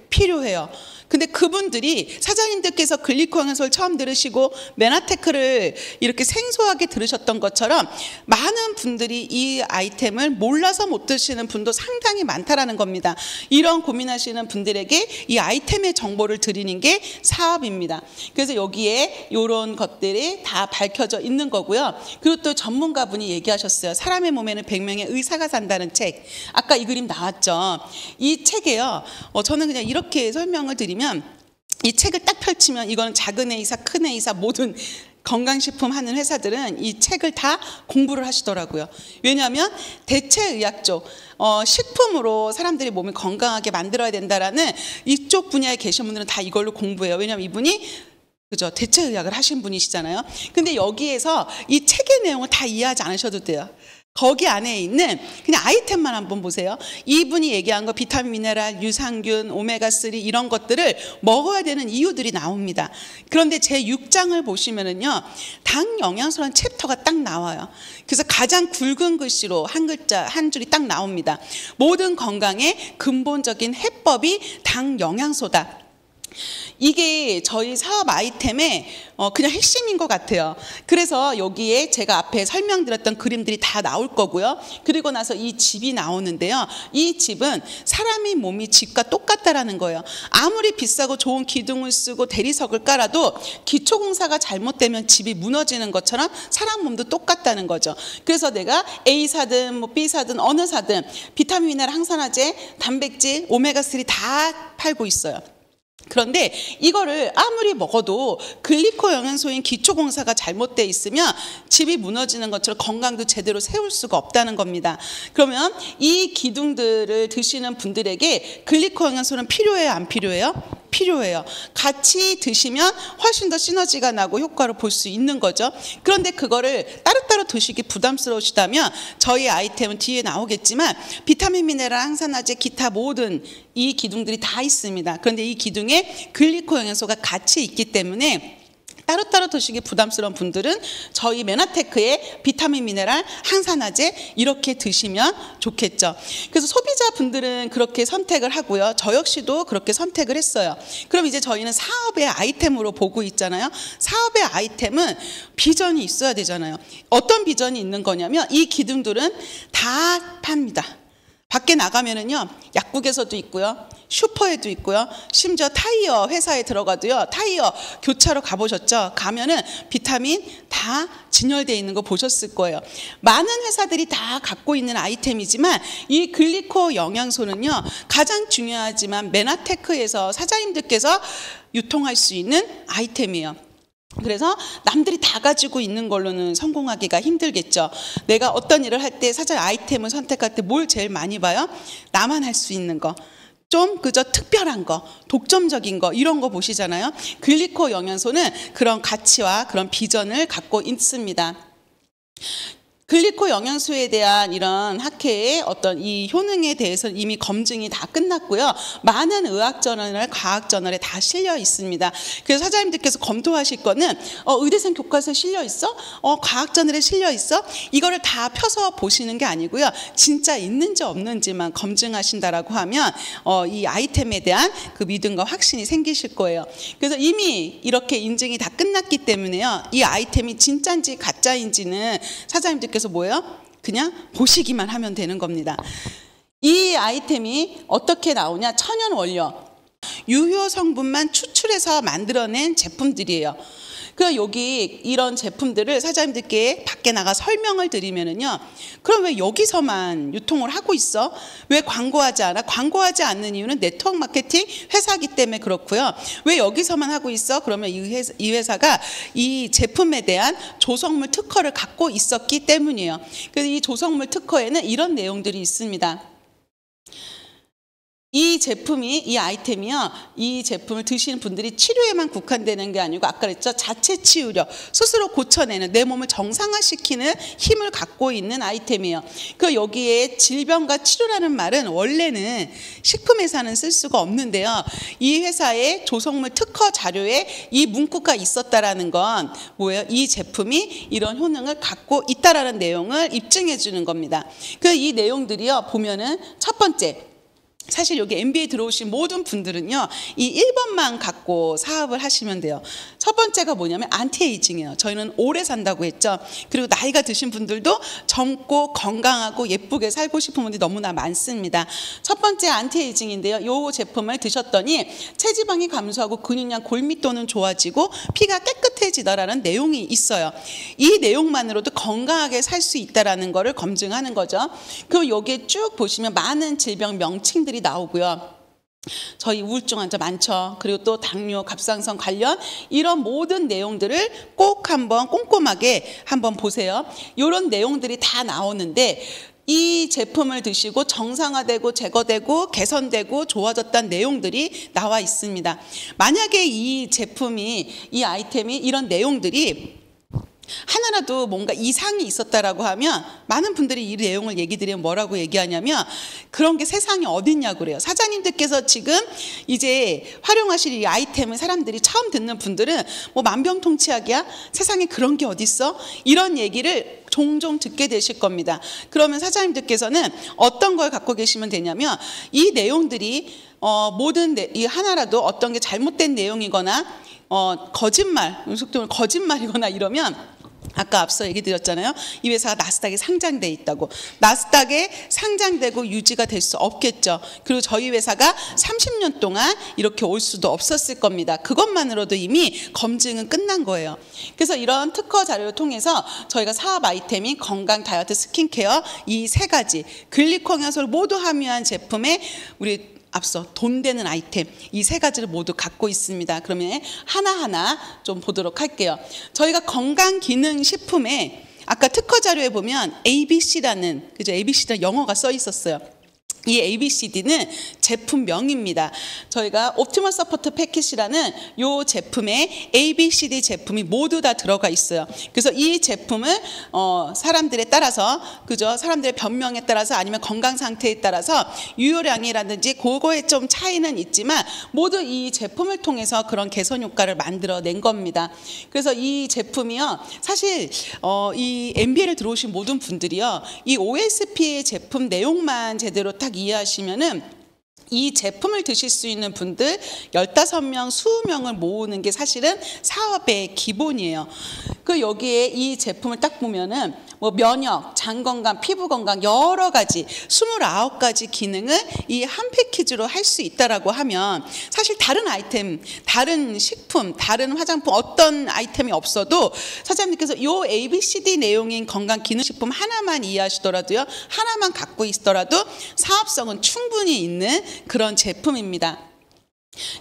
필요해요. 근데 그분들이 사장님들께서 글리코 영양소를 처음 들으시고 메나테크를 이렇게 생소하게 들으셨던 것처럼 많은 분들이 이 아이템을 몰라서 못 드시는 분도 상당히 많다라는 겁니다. 이런 고민하시는 분들에게 이 아이템의 정보를 드리는 게 사업입니다. 그래서 여기에 이런 것들이 다 밝혀져 있는 거고요. 그리고 또 전문가분이 얘기하셨어요. 사람의 몸에는 100명의 의사가 산다는 책. 아까 이 그림 나왔죠. 이 책에요. 저는 그냥 이렇게 설명을 드리면, 이 책을 딱 펼치면 이거는 작은 A사, 큰 A사 모든 건강식품 하는 회사들은 이 책을 다 공부를 하시더라고요. 왜냐하면 대체의학 쪽, 식품으로 사람들이 몸을 건강하게 만들어야 된다라는 이쪽 분야에 계신 분들은 다 이걸로 공부해요. 왜냐하면 이분이 그죠, 대체의학을 하신 분이시잖아요. 근데 여기에서 이 책의 내용을 다 이해하지 않으셔도 돼요. 거기 안에 있는 그냥 아이템만 한번 보세요. 이분이 얘기한 거 비타민, 미네랄, 유산균, 오메가3 이런 것들을 먹어야 되는 이유들이 나옵니다. 그런데 제 6장을 보시면은요, 당 영양소라는 챕터가 딱 나와요. 그래서 가장 굵은 글씨로 한 글자, 한 줄이 딱 나옵니다. 모든 건강의 근본적인 해법이 당 영양소다. 이게 저희 사업 아이템의 그냥 핵심인 것 같아요. 그래서 여기에 제가 앞에 설명드렸던 그림들이 다 나올 거고요. 그리고 나서 이 집이 나오는데요. 이 집은 사람의 몸이 집과 똑같다라는 거예요. 아무리 비싸고 좋은 기둥을 쓰고 대리석을 깔아도 기초공사가 잘못되면 집이 무너지는 것처럼 사람 몸도 똑같다는 거죠. 그래서 내가 A 사든 뭐 B 사든 어느 사든 비타민, 미네랄, 항산화제, 단백질, 오메가3 다 팔고 있어요. 그런데 이거를 아무리 먹어도 글리코 영양소인 기초공사가 잘못되어 있으면 집이 무너지는 것처럼 건강도 제대로 세울 수가 없다는 겁니다. 그러면 이 기둥들을 드시는 분들에게 글리코 영양소는 필요해요? 안 필요해요? 필요해요. 같이 드시면 훨씬 더 시너지가 나고 효과를 볼 수 있는 거죠. 그런데 그거를 따로따로 드시기 부담스러우시다면 저희 아이템은 뒤에 나오겠지만 비타민, 미네랄, 항산화제, 기타 모든 이 기둥들이 다 있습니다. 그런데 이 기둥에 글리코 영양소가 같이 있기 때문에 따로따로 드시기 부담스러운 분들은 저희 메나테크의 비타민, 미네랄, 항산화제 이렇게 드시면 좋겠죠. 그래서 소비자분들은 그렇게 선택을 하고요. 저 역시도 그렇게 선택을 했어요. 그럼 이제 저희는 사업의 아이템으로 보고 있잖아요. 사업의 아이템은 비전이 있어야 되잖아요. 어떤 비전이 있는 거냐면 이 기둥들은 다 팝니다. 밖에 나가면은요, 약국에서도 있고요, 슈퍼에도 있고요, 심지어 타이어 회사에 들어가도요, 타이어 교차로 가보셨죠? 가면은 비타민 다 진열되어 있는 거 보셨을 거예요. 많은 회사들이 다 갖고 있는 아이템이지만 이 글리코 영양소는요, 가장 중요하지만 메나테크에서 사장님들께서 유통할 수 있는 아이템이에요. 그래서 남들이 다 가지고 있는 걸로는 성공하기가 힘들겠죠. 내가 어떤 일을 할 때 사실 아이템을 선택할 때 뭘 제일 많이 봐요? 나만 할 수 있는 거, 좀 그저 특별한 거, 독점적인 거 이런 거 보시잖아요. 글리코 영양소는 그런 가치와 그런 비전을 갖고 있습니다. 글리코 영양소에 대한 이런 학회의 어떤 이 효능에 대해서 이미 검증이 다 끝났고요. 많은 의학저널, 과학저널에 다 실려 있습니다. 그래서 사장님들께서 검토하실 거는 의대생 교과서에 실려 있어? 과학저널에 실려 있어? 이거를 다 펴서 보시는 게 아니고요. 진짜 있는지 없는지만 검증하신다라고 하면 이 아이템에 대한 그 믿음과 확신이 생기실 거예요. 그래서 이미 이렇게 인증이 다 끝났기 때문에요. 이 아이템이 진짜인지 가짜인지는 사장님들께서 뭐예요? 그냥 보시기만 하면 되는 겁니다. 이 아이템이 어떻게 나오냐? 천연 원료. 유효 성분만 추출해서 만들어낸 제품들이에요. 그 여기 이런 제품들을 사장님들께 밖에 나가 설명을 드리면은요, 그럼 왜 여기서만 유통을 하고 있어? 왜 광고하지 않아? 광고하지 않는 이유는 네트워크 마케팅 회사이기 때문에 그렇고요. 왜 여기서만 하고 있어? 그러면 이 회사가 이 제품에 대한 조성물 특허를 갖고 있었기 때문이에요. 그래서 이 조성물 특허에는 이런 내용들이 있습니다. 이 제품이, 이 아이템이요, 이 제품을 드시는 분들이 치료에만 국한되는 게 아니고 아까 그랬죠, 자체 치유력, 스스로 고쳐내는, 내 몸을 정상화시키는 힘을 갖고 있는 아이템이에요. 그 여기에 질병과 치료라는 말은 원래는 식품회사는 쓸 수가 없는데요, 이 회사의 조성물 특허 자료에 이 문구가 있었다라는 건 뭐예요? 이 제품이 이런 효능을 갖고 있다라는 내용을 입증해 주는 겁니다. 그 이 내용들이요, 보면은 첫 번째, 사실 여기 MBA 들어오신 모든 분들은요, 이 1번만 갖고 사업을 하시면 돼요. 첫 번째가 뭐냐면 안티에이징이에요. 저희는 오래 산다고 했죠. 그리고 나이가 드신 분들도 젊고 건강하고 예쁘게 살고 싶은 분들이 너무나 많습니다. 첫 번째 안티에이징인데요, 이 제품을 드셨더니 체지방이 감소하고 근육량, 골밀도는 좋아지고 피가 깨끗해지더라는 내용이 있어요. 이 내용만으로도 건강하게 살 수 있다는 것을 검증하는 거죠. 그리고 여기에 쭉 보시면 많은 질병 명칭들이 나오고요. 저희 우울증 환자 많죠. 그리고 또 당뇨, 갑상선 관련 이런 모든 내용들을 꼭 한번 꼼꼼하게 한번 보세요. 이런 내용들이 다 나오는데 이 제품을 드시고 정상화되고 제거되고 개선되고 좋아졌다는 내용들이 나와 있습니다. 만약에 이 제품이, 이 아이템이 이런 내용들이 하나라도 뭔가 이상이 있었다라고 하면 많은 분들이 이 내용을 얘기 드리면 뭐라고 얘기하냐면 그런 게 세상에 어딨냐고 그래요. 사장님들께서 지금 이제 활용하실 이 아이템을 사람들이 처음 듣는 분들은 뭐 만병통치약이야? 세상에 그런 게 어딨어? 이런 얘기를 종종 듣게 되실 겁니다. 그러면 사장님들께서는 어떤 걸 갖고 계시면 되냐면 이 내용들이 모든 이 하나라도 어떤 게 잘못된 내용이거나 거짓말, 거짓말이거나 이러면 아까 앞서 얘기 드렸잖아요. 이 회사가 나스닥에 상장돼 있다고. 나스닥에 상장되고 유지가 될 수 없겠죠. 그리고 저희 회사가 30년 동안 이렇게 올 수도 없었을 겁니다. 그것만으로도 이미 검증은 끝난 거예요. 그래서 이런 특허 자료를 통해서 저희가 사업 아이템인 건강, 다이어트, 스킨케어 이 세 가지 글리코향효소를 모두 함유한 제품에 우리 앞서 돈 되는 아이템 이 세 가지를 모두 갖고 있습니다. 그러면 하나하나 좀 보도록 할게요. 저희가 건강기능식품에 아까 특허 자료에 보면 ABC라는, 그죠? ABC라는 영어가 써 있었어요. 이 ABCD는 제품명입니다. 저희가 옵티멀 서포트 패키지라는 이 제품에 ABCD 제품이 모두 다 들어가 있어요. 그래서 이 제품을 사람들에 따라서, 그죠? 사람들의 변명에 따라서 아니면 건강 상태에 따라서 유효량이라든지 그거에 좀 차이는 있지만 모두 이 제품을 통해서 그런 개선 효과를 만들어낸 겁니다. 그래서 이 제품이요, 사실 이 MBA를 들어오신 모든 분들이요, 이 OSP의 제품 내용만 제대로 딱 이해하시면은 이 제품을 드실 수 있는 분들 15명, 20명을 모으는 게 사실은 사업의 기본이에요. 그 여기에 이 제품을 딱 보면은 뭐 면역, 장 건강, 피부 건강 여러 가지 29가지 기능을 이 한 패키지로 할 수 있다라고 하면 사실 다른 아이템, 다른 식품, 다른 화장품 어떤 아이템이 없어도 사장님께서 이 ABCD 내용인 건강기능식품 하나만 이해하시더라도요, 하나만 갖고 있더라도 사업성은 충분히 있는 그런 제품입니다.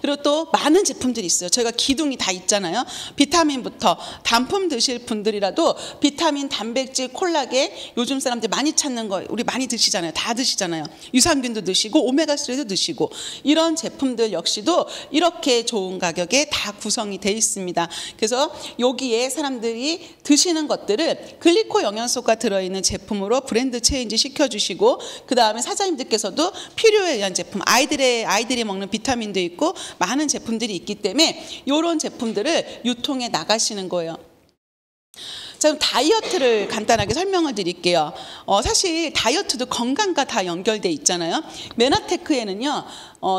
그리고 또 많은 제품들이 있어요. 저희가 기둥이 다 있잖아요. 비타민부터 단품 드실 분들이라도 비타민, 단백질, 콜라겐 요즘 사람들 많이 찾는 거 우리 많이 드시잖아요. 다 드시잖아요. 유산균도 드시고 오메가3도 드시고 이런 제품들 역시도 이렇게 좋은 가격에 다 구성이 되어 있습니다. 그래서 여기에 사람들이 드시는 것들을 글리코 영양소가 들어있는 제품으로 브랜드 체인지 시켜주시고 그 다음에 사장님들께서도 필요에 의한 제품 아이들이 먹는 비타민도 있고 많은 제품들이 있기 때문에 이런 제품들을 유통해 나가시는 거예요. 자, 그럼 다이어트를 간단하게 설명을 드릴게요. 사실 다이어트도 건강과 다 연결돼 있잖아요. 메나테크에는요,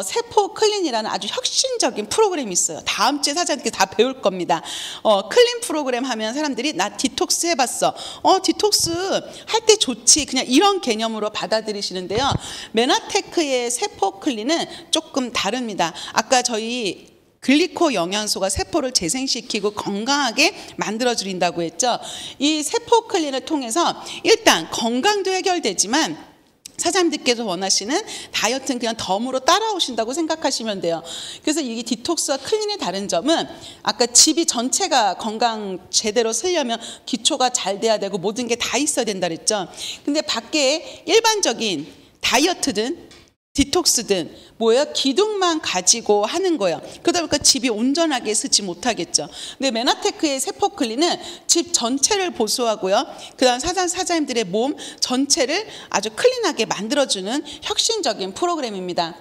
세포 클린이라는 아주 혁신적인 프로그램이 있어요. 다음 주에 사장님께 다 배울 겁니다. 클린 프로그램 하면 사람들이 나 디톡스 해봤어. 디톡스 할 때 좋지. 그냥 이런 개념으로 받아들이시는데요. 메나테크의 세포 클린은 조금 다릅니다. 아까 저희 글리코 영양소가 세포를 재생시키고 건강하게 만들어주린다고 했죠. 이 세포 클린을 통해서 일단 건강도 해결되지만 사장님들께서 원하시는 다이어트는 그냥 덤으로 따라오신다고 생각하시면 돼요. 그래서 이게 디톡스와 클린의 다른 점은 아까 집이 전체가 건강 제대로 쓰려면 기초가 잘 돼야 되고 모든 게 다 있어야 된다 그랬죠. 근데 밖에 일반적인 다이어트든 디톡스든 뭐예요? 기둥만 가지고 하는 거예요. 그러다 보니까 집이 온전하게 쓰지 못하겠죠. 근데 메나테크의 세포 클린은 집 전체를 보수하고요. 그다음 사장님들의 몸 전체를 아주 클린하게 만들어주는 혁신적인 프로그램입니다.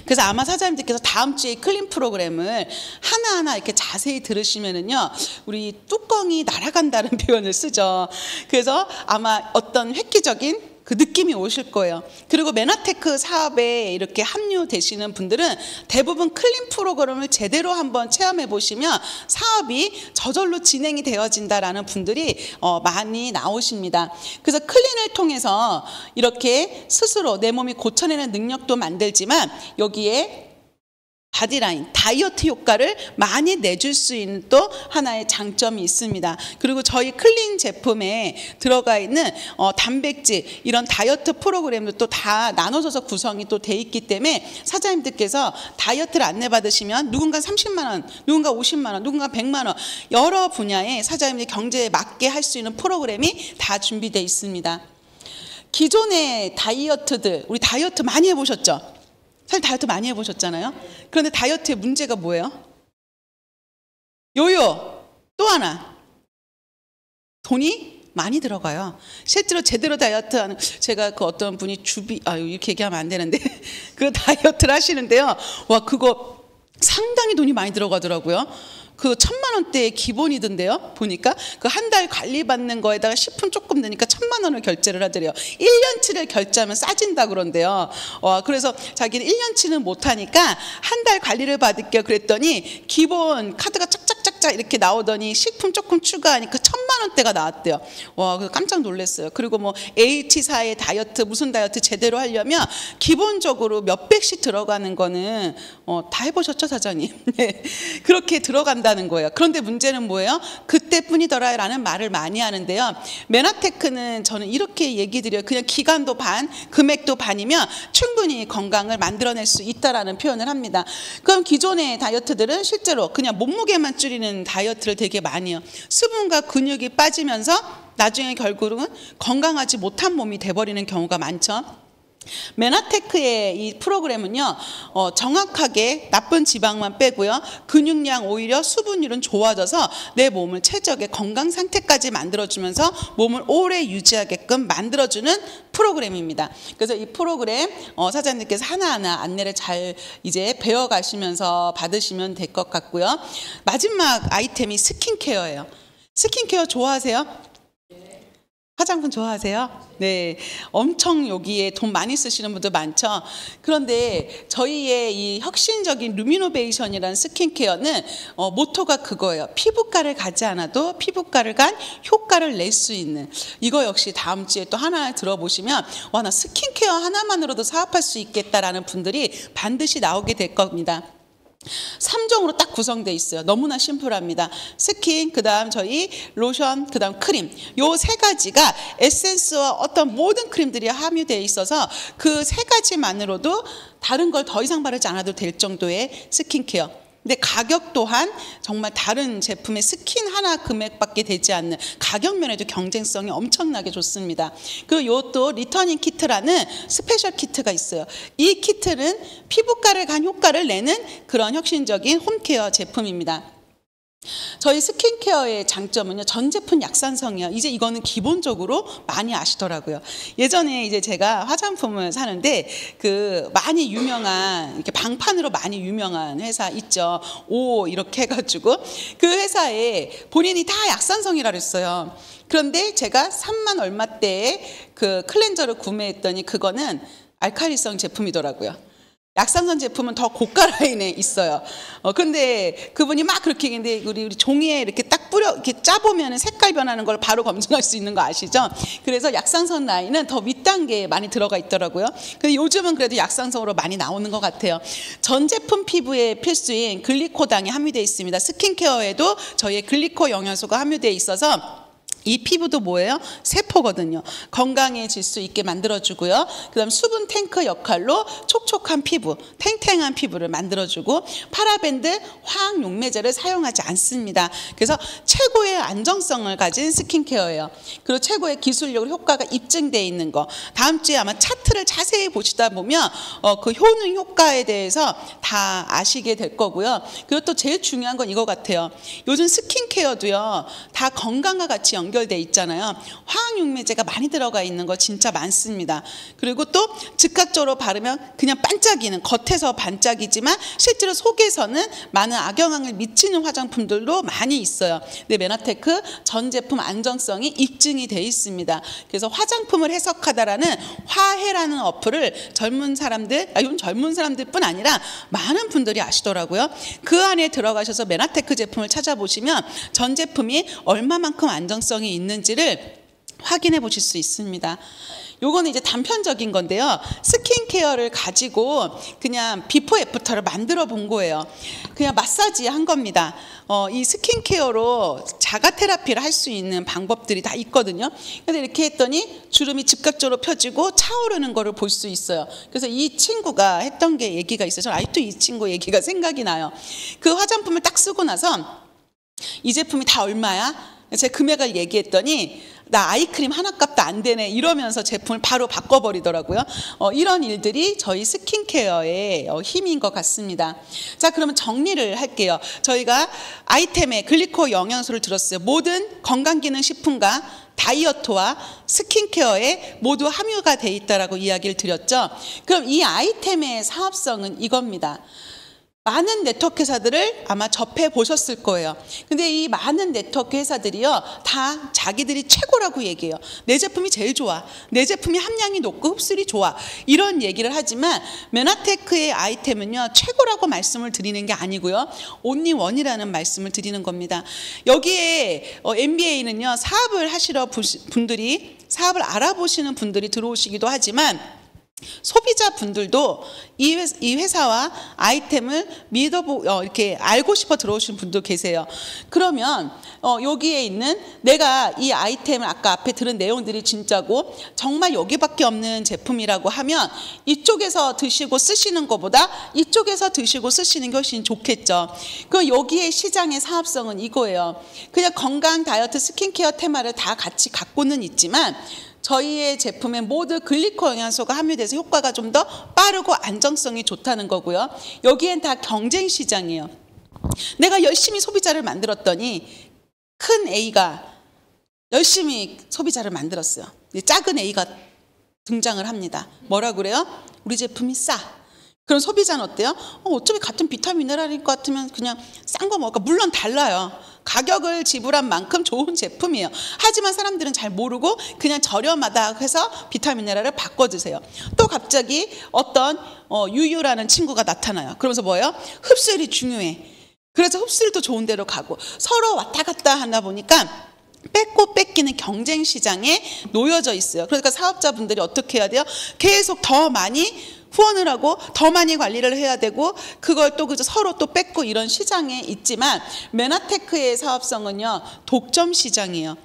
그래서 아마 사장님들께서 다음 주에 클린 프로그램을 하나하나 이렇게 자세히 들으시면은요, 우리 뚜껑이 날아간다는 표현을 쓰죠. 그래서 아마 어떤 획기적인 그 느낌이 오실 거예요. 그리고 메나테크 사업에 이렇게 합류되시는 분들은 대부분 클린 프로그램을 제대로 한번 체험해 보시면 사업이 저절로 진행이 되어진다라는 분들이 많이 나오십니다. 그래서 클린을 통해서 이렇게 스스로 내 몸이 고쳐내는 능력도 만들지만 여기에 바디라인, 다이어트 효과를 많이 내줄 수 있는 또 하나의 장점이 있습니다. 그리고 저희 클린 제품에 들어가 있는 단백질, 이런 다이어트 프로그램도 또 다 나눠져서 구성이 또 돼 있기 때문에 사장님들께서 다이어트를 안내받으시면 누군가 30만 원, 누군가 50만 원, 누군가 100만 원, 여러 분야의 사장님들 경제에 맞게 할 수 있는 프로그램이 다 준비되어 있습니다. 기존의 다이어트들, 우리 다이어트 많이 해보셨죠? 사실 다이어트 많이 해보셨잖아요. 그런데 다이어트의 문제가 뭐예요? 요요. 또 하나. 돈이 많이 들어가요. 실제로 제대로 다이어트하는, 제가 그 어떤 분이 이렇게 얘기하면 안 되는데 그 다이어트를 하시는데요. 와, 그거 상당히 돈이 많이 들어가더라고요. 그 1,000만 원대의 기본이던데요. 보니까 그 한 달 관리받는 거에다가 식품 조금 넣으니까 1,000만 원을 결제를 하더래요. 1년치를 결제하면 싸진다 그런데요. 그래서 자기는 1년치는 못하니까 한 달 관리를 받을게요. 그랬더니 기본 카드가 짝짝짝짝 이렇게 나오더니 식품 조금 추가하니까 1,000만 원대가 나왔대요. 와, 그래서 깜짝 놀랐어요. 그리고 뭐 H사의 다이어트, 무슨 다이어트 제대로 하려면 기본적으로 몇 백씩 들어가는 거는 다 해보셨죠, 사장님? 네. 그렇게 들어간다는 거예요. 그런데 문제는 뭐예요? 그때뿐이더라 라는 말을 많이 하는데요. 메나테크는 저는 이렇게 얘기 드려요. 그냥 기간도 반, 금액도 반이면 충분히 건강을 만들어낼 수 있다라는 표현을 합니다. 그럼 기존의 다이어트들은 실제로 그냥 몸무게만 줄이는 다이어트를 되게 많이 해요. 수분과 근육이 빠지면서 나중에 결국은 건강하지 못한 몸이 돼버리는 경우가 많죠. 메나테크의 이 프로그램은요, 정확하게 나쁜 지방만 빼고요, 근육량 오히려 수분율은 좋아져서 내 몸을 최적의 건강 상태까지 만들어주면서 몸을 오래 유지하게끔 만들어주는 프로그램입니다. 그래서 이 프로그램 사장님께서 하나하나 안내를 잘 이제 배워가시면서 받으시면 될 것 같고요. 마지막 아이템이 스킨케어예요. 스킨케어 좋아하세요? 화장품 좋아하세요? 네, 엄청 여기에 돈 많이 쓰시는 분들 많죠. 그런데 저희의 이 혁신적인 루미노베이션이라는 스킨케어는 모토가 그거예요. 피부과를 가지 않아도 피부과를 간 효과를 낼 수 있는, 이거 역시 다음 주에 또 하나 들어보시면 와, 나 스킨케어 하나만으로도 사업할 수 있겠다라는 분들이 반드시 나오게 될 겁니다. 3종으로 딱 구성되어 있어요. 너무나 심플합니다. 스킨, 그 다음 저희 로션, 그 다음 크림, 요 세 가지가 에센스와 어떤 모든 크림들이 함유되어 있어서 그 세 가지만으로도 다른 걸 더 이상 바르지 않아도 될 정도의 스킨케어. 근데 가격 또한 정말 다른 제품의 스킨 하나 금액밖에 되지 않는, 가격 면에도 경쟁성이 엄청나게 좋습니다. 그리고 요또 리터닝 키트라는 스페셜 키트가 있어요. 이 키트는 피부과를 간 효과를 내는 그런 혁신적인 홈케어 제품입니다. 저희 스킨케어의 장점은요, 전 제품 약산성이요. 이제 이거는 기본적으로 많이 아시더라고요. 예전에 이제 제가 화장품을 사는데 그 많이 유명한, 이렇게 방판으로 많이 유명한 회사 있죠. 오 이렇게 해가지고 그 회사에 본인이 다 약산성이라 그랬어요. 그런데 제가 3만 얼마대에 그 클렌저를 구매했더니 그거는 알칼리성 제품이더라고요. 약산성 제품은 더 고가 라인에 있어요. 그런데 그분이 막 그렇게 얘기했는데 우리 종이에 이렇게 딱 이렇게 짜보면 색깔 변하는 걸 바로 검증할 수 있는 거 아시죠? 그래서 약산성 라인은 더 윗단계에 많이 들어가 있더라고요. 근데 요즘은 그래도 약산성으로 많이 나오는 것 같아요. 전 제품 피부에 필수인 글리코당이 함유되어 있습니다. 스킨케어에도 저희의 글리코 영양소가 함유되어 있어서 이 피부도 뭐예요? 세포거든요. 건강해질 수 있게 만들어주고요. 그 다음 수분 탱크 역할로 촉촉한 피부, 탱탱한 피부를 만들어주고 파라벤드, 화학 용매제를 사용하지 않습니다. 그래서 최고의 안정성을 가진 스킨케어예요. 그리고 최고의 기술력으로 효과가 입증되어 있는 거. 다음 주에 아마 차트를 자세히 보시다 보면 그 효능 효과에 대해서 다 아시게 될 거고요. 그리고 또 제일 중요한 건 이거 같아요. 요즘 스킨케어도요. 다 건강과 같이 연결돼 있잖아요. 화학용매제가 많이 들어가 있는 거 진짜 많습니다. 그리고 또 즉각적으로 바르면 그냥 반짝이는, 겉에서 반짝이지만 실제로 속에서는 많은 악영향을 미치는 화장품들도 많이 있어요. 근데 메나테크 전 제품 안정성이 입증이 돼 있습니다. 그래서 화장품을 해석하다라는 화해라는 어플을 젊은 사람들, 이건 젊은 사람들뿐 아니라 많은 분들이 아시더라고요. 그 안에 들어가셔서 메나테크 제품을 찾아보시면 전 제품이 얼마만큼 안정성이 있는지를 확인해 보실 수 있습니다. 요거는 이제 단편적인 건데요. 스킨케어를 가지고 그냥 비포 애프터를 만들어 본 거예요. 그냥 마사지 한 겁니다. 이 스킨케어로 자가 테라피를 할 수 있는 방법들이 다 있거든요. 근데 이렇게 했더니 주름이 즉각적으로 펴지고 차오르는 거를 볼 수 있어요. 그래서 이 친구가 했던 게 얘기가 있어요. 저는 아직도 이 친구 얘기가 생각이 나요. 그 화장품을 딱 쓰고 나서 이 제품이 다 얼마야? 제 금액을 얘기했더니 나 아이크림 하나 값도 안 되네 이러면서 제품을 바로 바꿔버리더라고요. 이런 일들이 저희 스킨케어의 힘인 것 같습니다. 자, 그러면 정리를 할게요. 저희가 아이템에 글리코 영양소를 들었어요. 모든 건강기능식품과 다이어트와 스킨케어에 모두 함유가 돼 있다라고 이야기를 드렸죠. 그럼 이 아이템의 사업성은 이겁니다. 많은 네트워크 회사들을 아마 접해 보셨을 거예요. 근데 이 많은 네트워크 회사들이요, 다 자기들이 최고라고 얘기해요. 내 제품이 제일 좋아. 내 제품이 함량이 높고 흡수율이 좋아. 이런 얘기를 하지만 메나테크의 아이템은요, 최고라고 말씀을 드리는 게 아니고요, 온리 원이라는 말씀을 드리는 겁니다. 여기에 MBA는요, 사업을 하시러 분들이, 사업을 알아보시는 분들이 들어오시기도 하지만 소비자분들도 이 회사와 아이템을 이렇게 알고 싶어 들어오신 분도 계세요. 그러면 여기에 있는 내가 이 아이템을 아까 앞에 들은 내용들이 진짜고 정말 여기밖에 없는 제품이라고 하면 이쪽에서 드시고 쓰시는 것보다 이쪽에서 드시고 쓰시는 게 훨씬 좋겠죠. 그럼 여기에 시장의 사업성은 이거예요. 그냥 건강, 다이어트, 스킨케어 테마를 다 같이 갖고는 있지만 저희의 제품에 모두 글리코 영양소가 함유돼서 효과가 좀 더 빠르고 안정성이 좋다는 거고요. 여기엔 다 경쟁 시장이에요. 내가 열심히 소비자를 만들었더니 큰 A가 열심히 소비자를 만들었어요. 작은 A가 등장을 합니다. 뭐라 그래요? 우리 제품이 싸. 그럼 소비자는 어때요? 어차피 같은 비타민 미네랄일 것 같으면 그냥 싼 거 먹을까? 물론 달라요. 가격을 지불한 만큼 좋은 제품이에요. 하지만 사람들은 잘 모르고 그냥 저렴하다 해서 비타민 미네랄을 바꿔주세요. 또 갑자기 어떤 유유라는 친구가 나타나요. 그러면서 뭐예요? 흡수율이 중요해. 그래서 흡수율도 좋은 데로 가고 서로 왔다 갔다 하다 보니까 뺏고 뺏기는 경쟁 시장에 놓여져 있어요. 그러니까 사업자분들이 어떻게 해야 돼요? 계속 더 많이 후원을 하고 더 많이 관리를 해야 되고 그걸 또 그저 서로 또 뺏고 이런 시장에 있지만 메나테크의 사업성은요, 독점 시장이에요.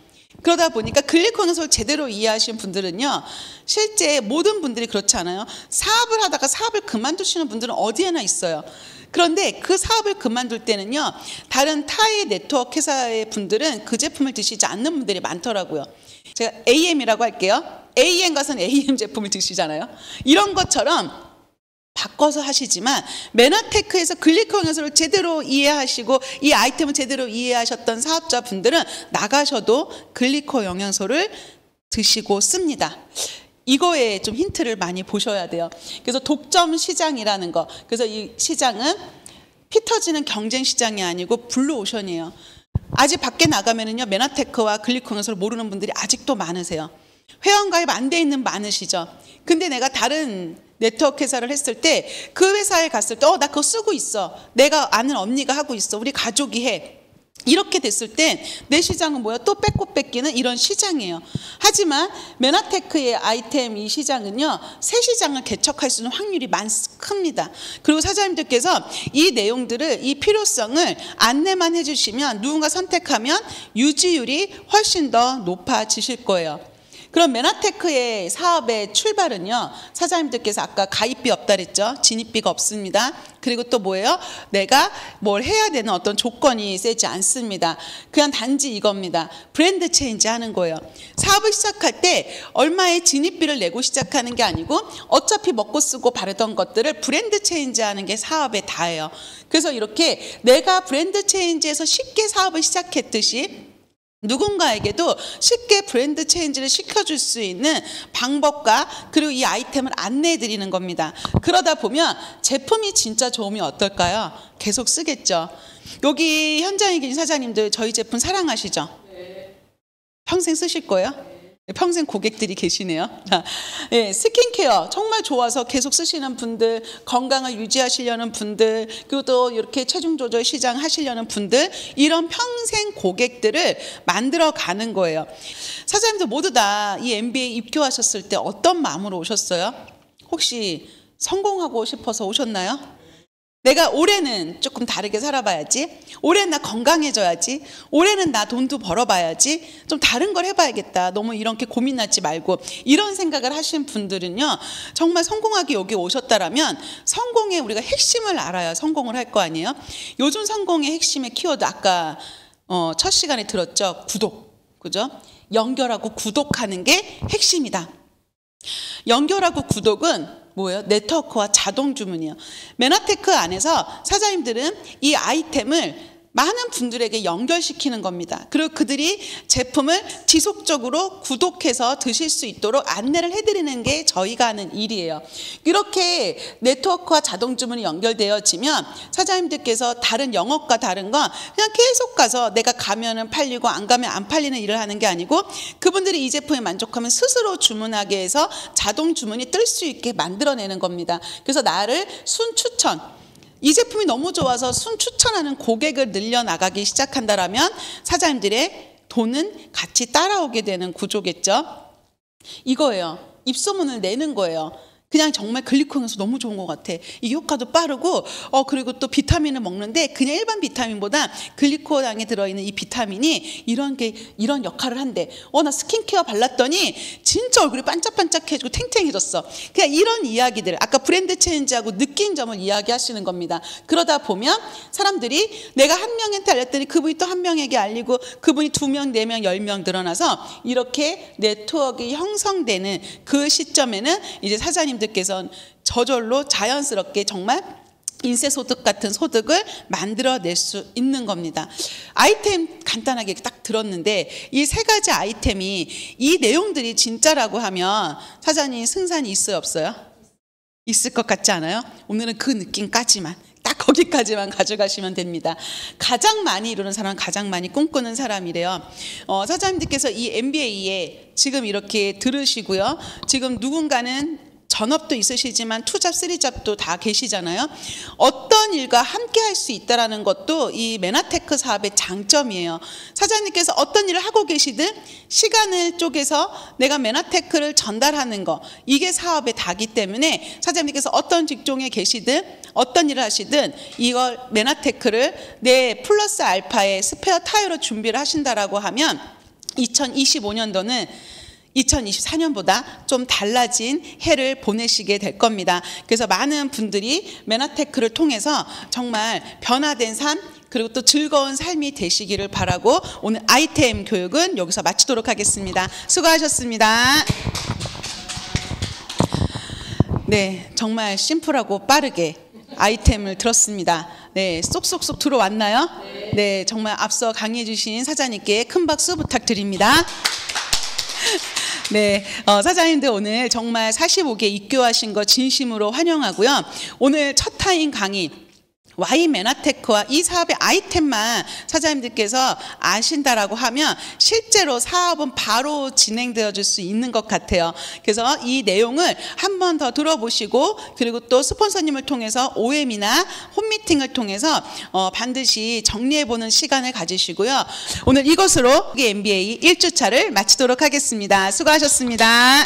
그러다 보니까 글리코 영양소를 제대로 이해하신 분들은요, 실제 모든 분들이 그렇지 않아요. 사업을 하다가 사업을 그만두시는 분들은 어디에나 있어요. 그런데 그 사업을 그만둘 때는요, 다른 타의 네트워크 회사의 분들은 그 제품을 드시지 않는 분들이 많더라고요. 제가 AM이라고 할게요. AM 가서는 AM 제품을 드시잖아요. 이런 것처럼 바꿔서 하시지만 메나테크에서 글리코 영양소를 제대로 이해하시고 이 아이템을 제대로 이해하셨던 사업자분들은 나가셔도 글리코 영양소를 드시고 씁니다. 이거에 좀 힌트를 많이 보셔야 돼요. 그래서 독점 시장이라는 거. 그래서 이 시장은 피 터지는 경쟁 시장이 아니고 블루오션이에요. 아직 밖에 나가면은요, 메나테크와 글리코 영양소를 모르는 분들이 아직도 많으세요. 회원가입 안 돼 있는 많으시죠. 근데 내가 다른 네트워크 회사를 했을 때 그 회사에 갔을 때 나 그거 쓰고 있어. 내가 아는 언니가 하고 있어. 우리 가족이 해. 이렇게 됐을 땐 내 시장은 뭐야? 또 뺏고 뺏기는 이런 시장이에요. 하지만 메나테크의 아이템 이 시장은요, 새 시장을 개척할 수 있는 확률이 큽니다. 그리고 사장님들께서 이 내용들을, 이 필요성을 안내만 해주시면 누군가 선택하면 유지율이 훨씬 더 높아지실 거예요. 그럼 메나테크의 사업의 출발은요, 사장님들께서 아까 가입비 없다 그랬죠. 진입비가 없습니다. 그리고 또 뭐예요? 내가 뭘 해야 되는 어떤 조건이 세지 않습니다. 그냥 단지 이겁니다. 브랜드 체인지 하는 거예요. 사업을 시작할 때 얼마의 진입비를 내고 시작하는 게 아니고 어차피 먹고 쓰고 바르던 것들을 브랜드 체인지 하는 게 사업의 다예요. 그래서 이렇게 내가 브랜드 체인지에서 쉽게 사업을 시작했듯이 누군가에게도 쉽게 브랜드 체인지를 시켜줄 수 있는 방법과 그리고 이 아이템을 안내해 드리는 겁니다. 그러다 보면 제품이 진짜 좋으면 어떨까요? 계속 쓰겠죠. 여기 현장에 계신 사장님들 저희 제품 사랑하시죠? 평생 쓰실 거예요? 평생 고객들이 계시네요. 네, 스킨케어 정말 좋아서 계속 쓰시는 분들, 건강을 유지하시려는 분들, 그리고 또 이렇게 체중 조절 시장 하시려는 분들, 이런 평생 고객들을 만들어 가는 거예요. 사장님들 모두 다 이 MBA 입교하셨을 때 어떤 마음으로 오셨어요? 혹시 성공하고 싶어서 오셨나요? 내가 올해는 조금 다르게 살아봐야지. 올해는 나 건강해져야지. 올해는 나 돈도 벌어봐야지. 좀 다른 걸 해봐야겠다. 너무 이렇게 고민하지 말고. 이런 생각을 하신 분들은요, 정말 성공하기 여기 오셨다라면 성공의 우리가 핵심을 알아야 성공을 할 거 아니에요. 요즘 성공의 핵심의 키워드 아까 첫 시간에 들었죠. 구독. 그죠? 연결하고 구독하는 게 핵심이다. 연결하고 구독은 뭐예요? 네트워크와 자동 주문이에요. 메나테크 안에서 사장님들은 이 아이템을 많은 분들에게 연결시키는 겁니다. 그리고 그들이 제품을 지속적으로 구독해서 드실 수 있도록 안내를 해드리는 게 저희가 하는 일이에요. 이렇게 네트워크와 자동 주문이 연결되어지면 사장님들께서 다른 영업과 다른 건 그냥 계속 가서 내가 가면은 팔리고 안 가면 안 팔리는 일을 하는 게 아니고 그분들이 이 제품에 만족하면 스스로 주문하게 해서 자동 주문이 뜰 수 있게 만들어내는 겁니다. 그래서 나를 순추천, 이 제품이 너무 좋아서 순추천하는 고객을 늘려나가기 시작한다라면 사장님들의 돈은 같이 따라오게 되는 구조겠죠. 이거예요. 입소문을 내는 거예요. 그냥 정말 글리코 영양소 너무 좋은 것 같아. 이 효과도 빠르고 그리고 또 비타민을 먹는데 그냥 일반 비타민보다 글리코당에 들어있는 이 비타민이 이런 역할을 한대. 나 스킨케어 발랐더니 진짜 얼굴이 반짝반짝해지고 탱탱해졌어. 그냥 이런 이야기들, 아까 브랜드 체인지하고 느낀 점을 이야기하시는 겁니다. 그러다 보면 사람들이 내가 한 명한테 알렸더니 그분이 또 한 명에게 알리고 그분이 2명, 4명, 10명 늘어나서 이렇게 네트워크가 형성되는 그 시점에는 이제 사장님 들께서는 저절로 자연스럽게 정말 인쇄소득 같은 소득을 만들어낼 수 있는 겁니다. 아이템 간단하게 딱 들었는데 이 세 가지 아이템이 이 내용들이 진짜라고 하면 사장님 승산이 있어요, 없어요? 있을 것 같지 않아요? 오늘은 그 느낌까지만, 딱 거기까지만 가져가시면 됩니다. 가장 많이 이루는 사람은 가장 많이 꿈꾸는 사람이래요. 사장님들께서 이 MBA에 지금 이렇게 들으시고요. 지금 누군가는 전업도 있으시지만 투잡, 쓰리잡도 다 계시잖아요. 어떤 일과 함께 할 수 있다는 것도 이 메나테크 사업의 장점이에요. 사장님께서 어떤 일을 하고 계시든 시간을 쪼개서 내가 메나테크를 전달하는 거, 이게 사업의 다기 때문에 사장님께서 어떤 직종에 계시든 어떤 일을 하시든 이걸 메나테크를 내 플러스 알파의 스페어 타이어로 준비를 하신다라고 하면 2025년도는 2024년보다 좀 달라진 해를 보내시게 될 겁니다. 그래서 많은 분들이 메나테크를 통해서 정말 변화된 삶, 그리고 또 즐거운 삶이 되시기를 바라고 오늘 아이템 교육은 여기서 마치도록 하겠습니다. 수고하셨습니다. 네, 정말 심플하고 빠르게 아이템을 들었습니다. 네, 쏙쏙쏙 들어왔나요? 네, 정말 앞서 강의해 주신 사장님께 큰 박수 부탁드립니다. 네, 사장님들 오늘 정말 45개 입교하신 거 진심으로 환영하고요. 오늘 첫 타임 강의 Y 메나테크와 이 사업의 아이템만 사장님들께서 아신다라고 하면 실제로 사업은 바로 진행되어 줄 수 있는 것 같아요. 그래서 이 내용을 한 번 더 들어보시고 그리고 또 스폰서님을 통해서 OM이나 홈미팅을 통해서 반드시 정리해보는 시간을 가지시고요. 오늘 이것으로 MBA 1주차를 마치도록 하겠습니다. 수고하셨습니다.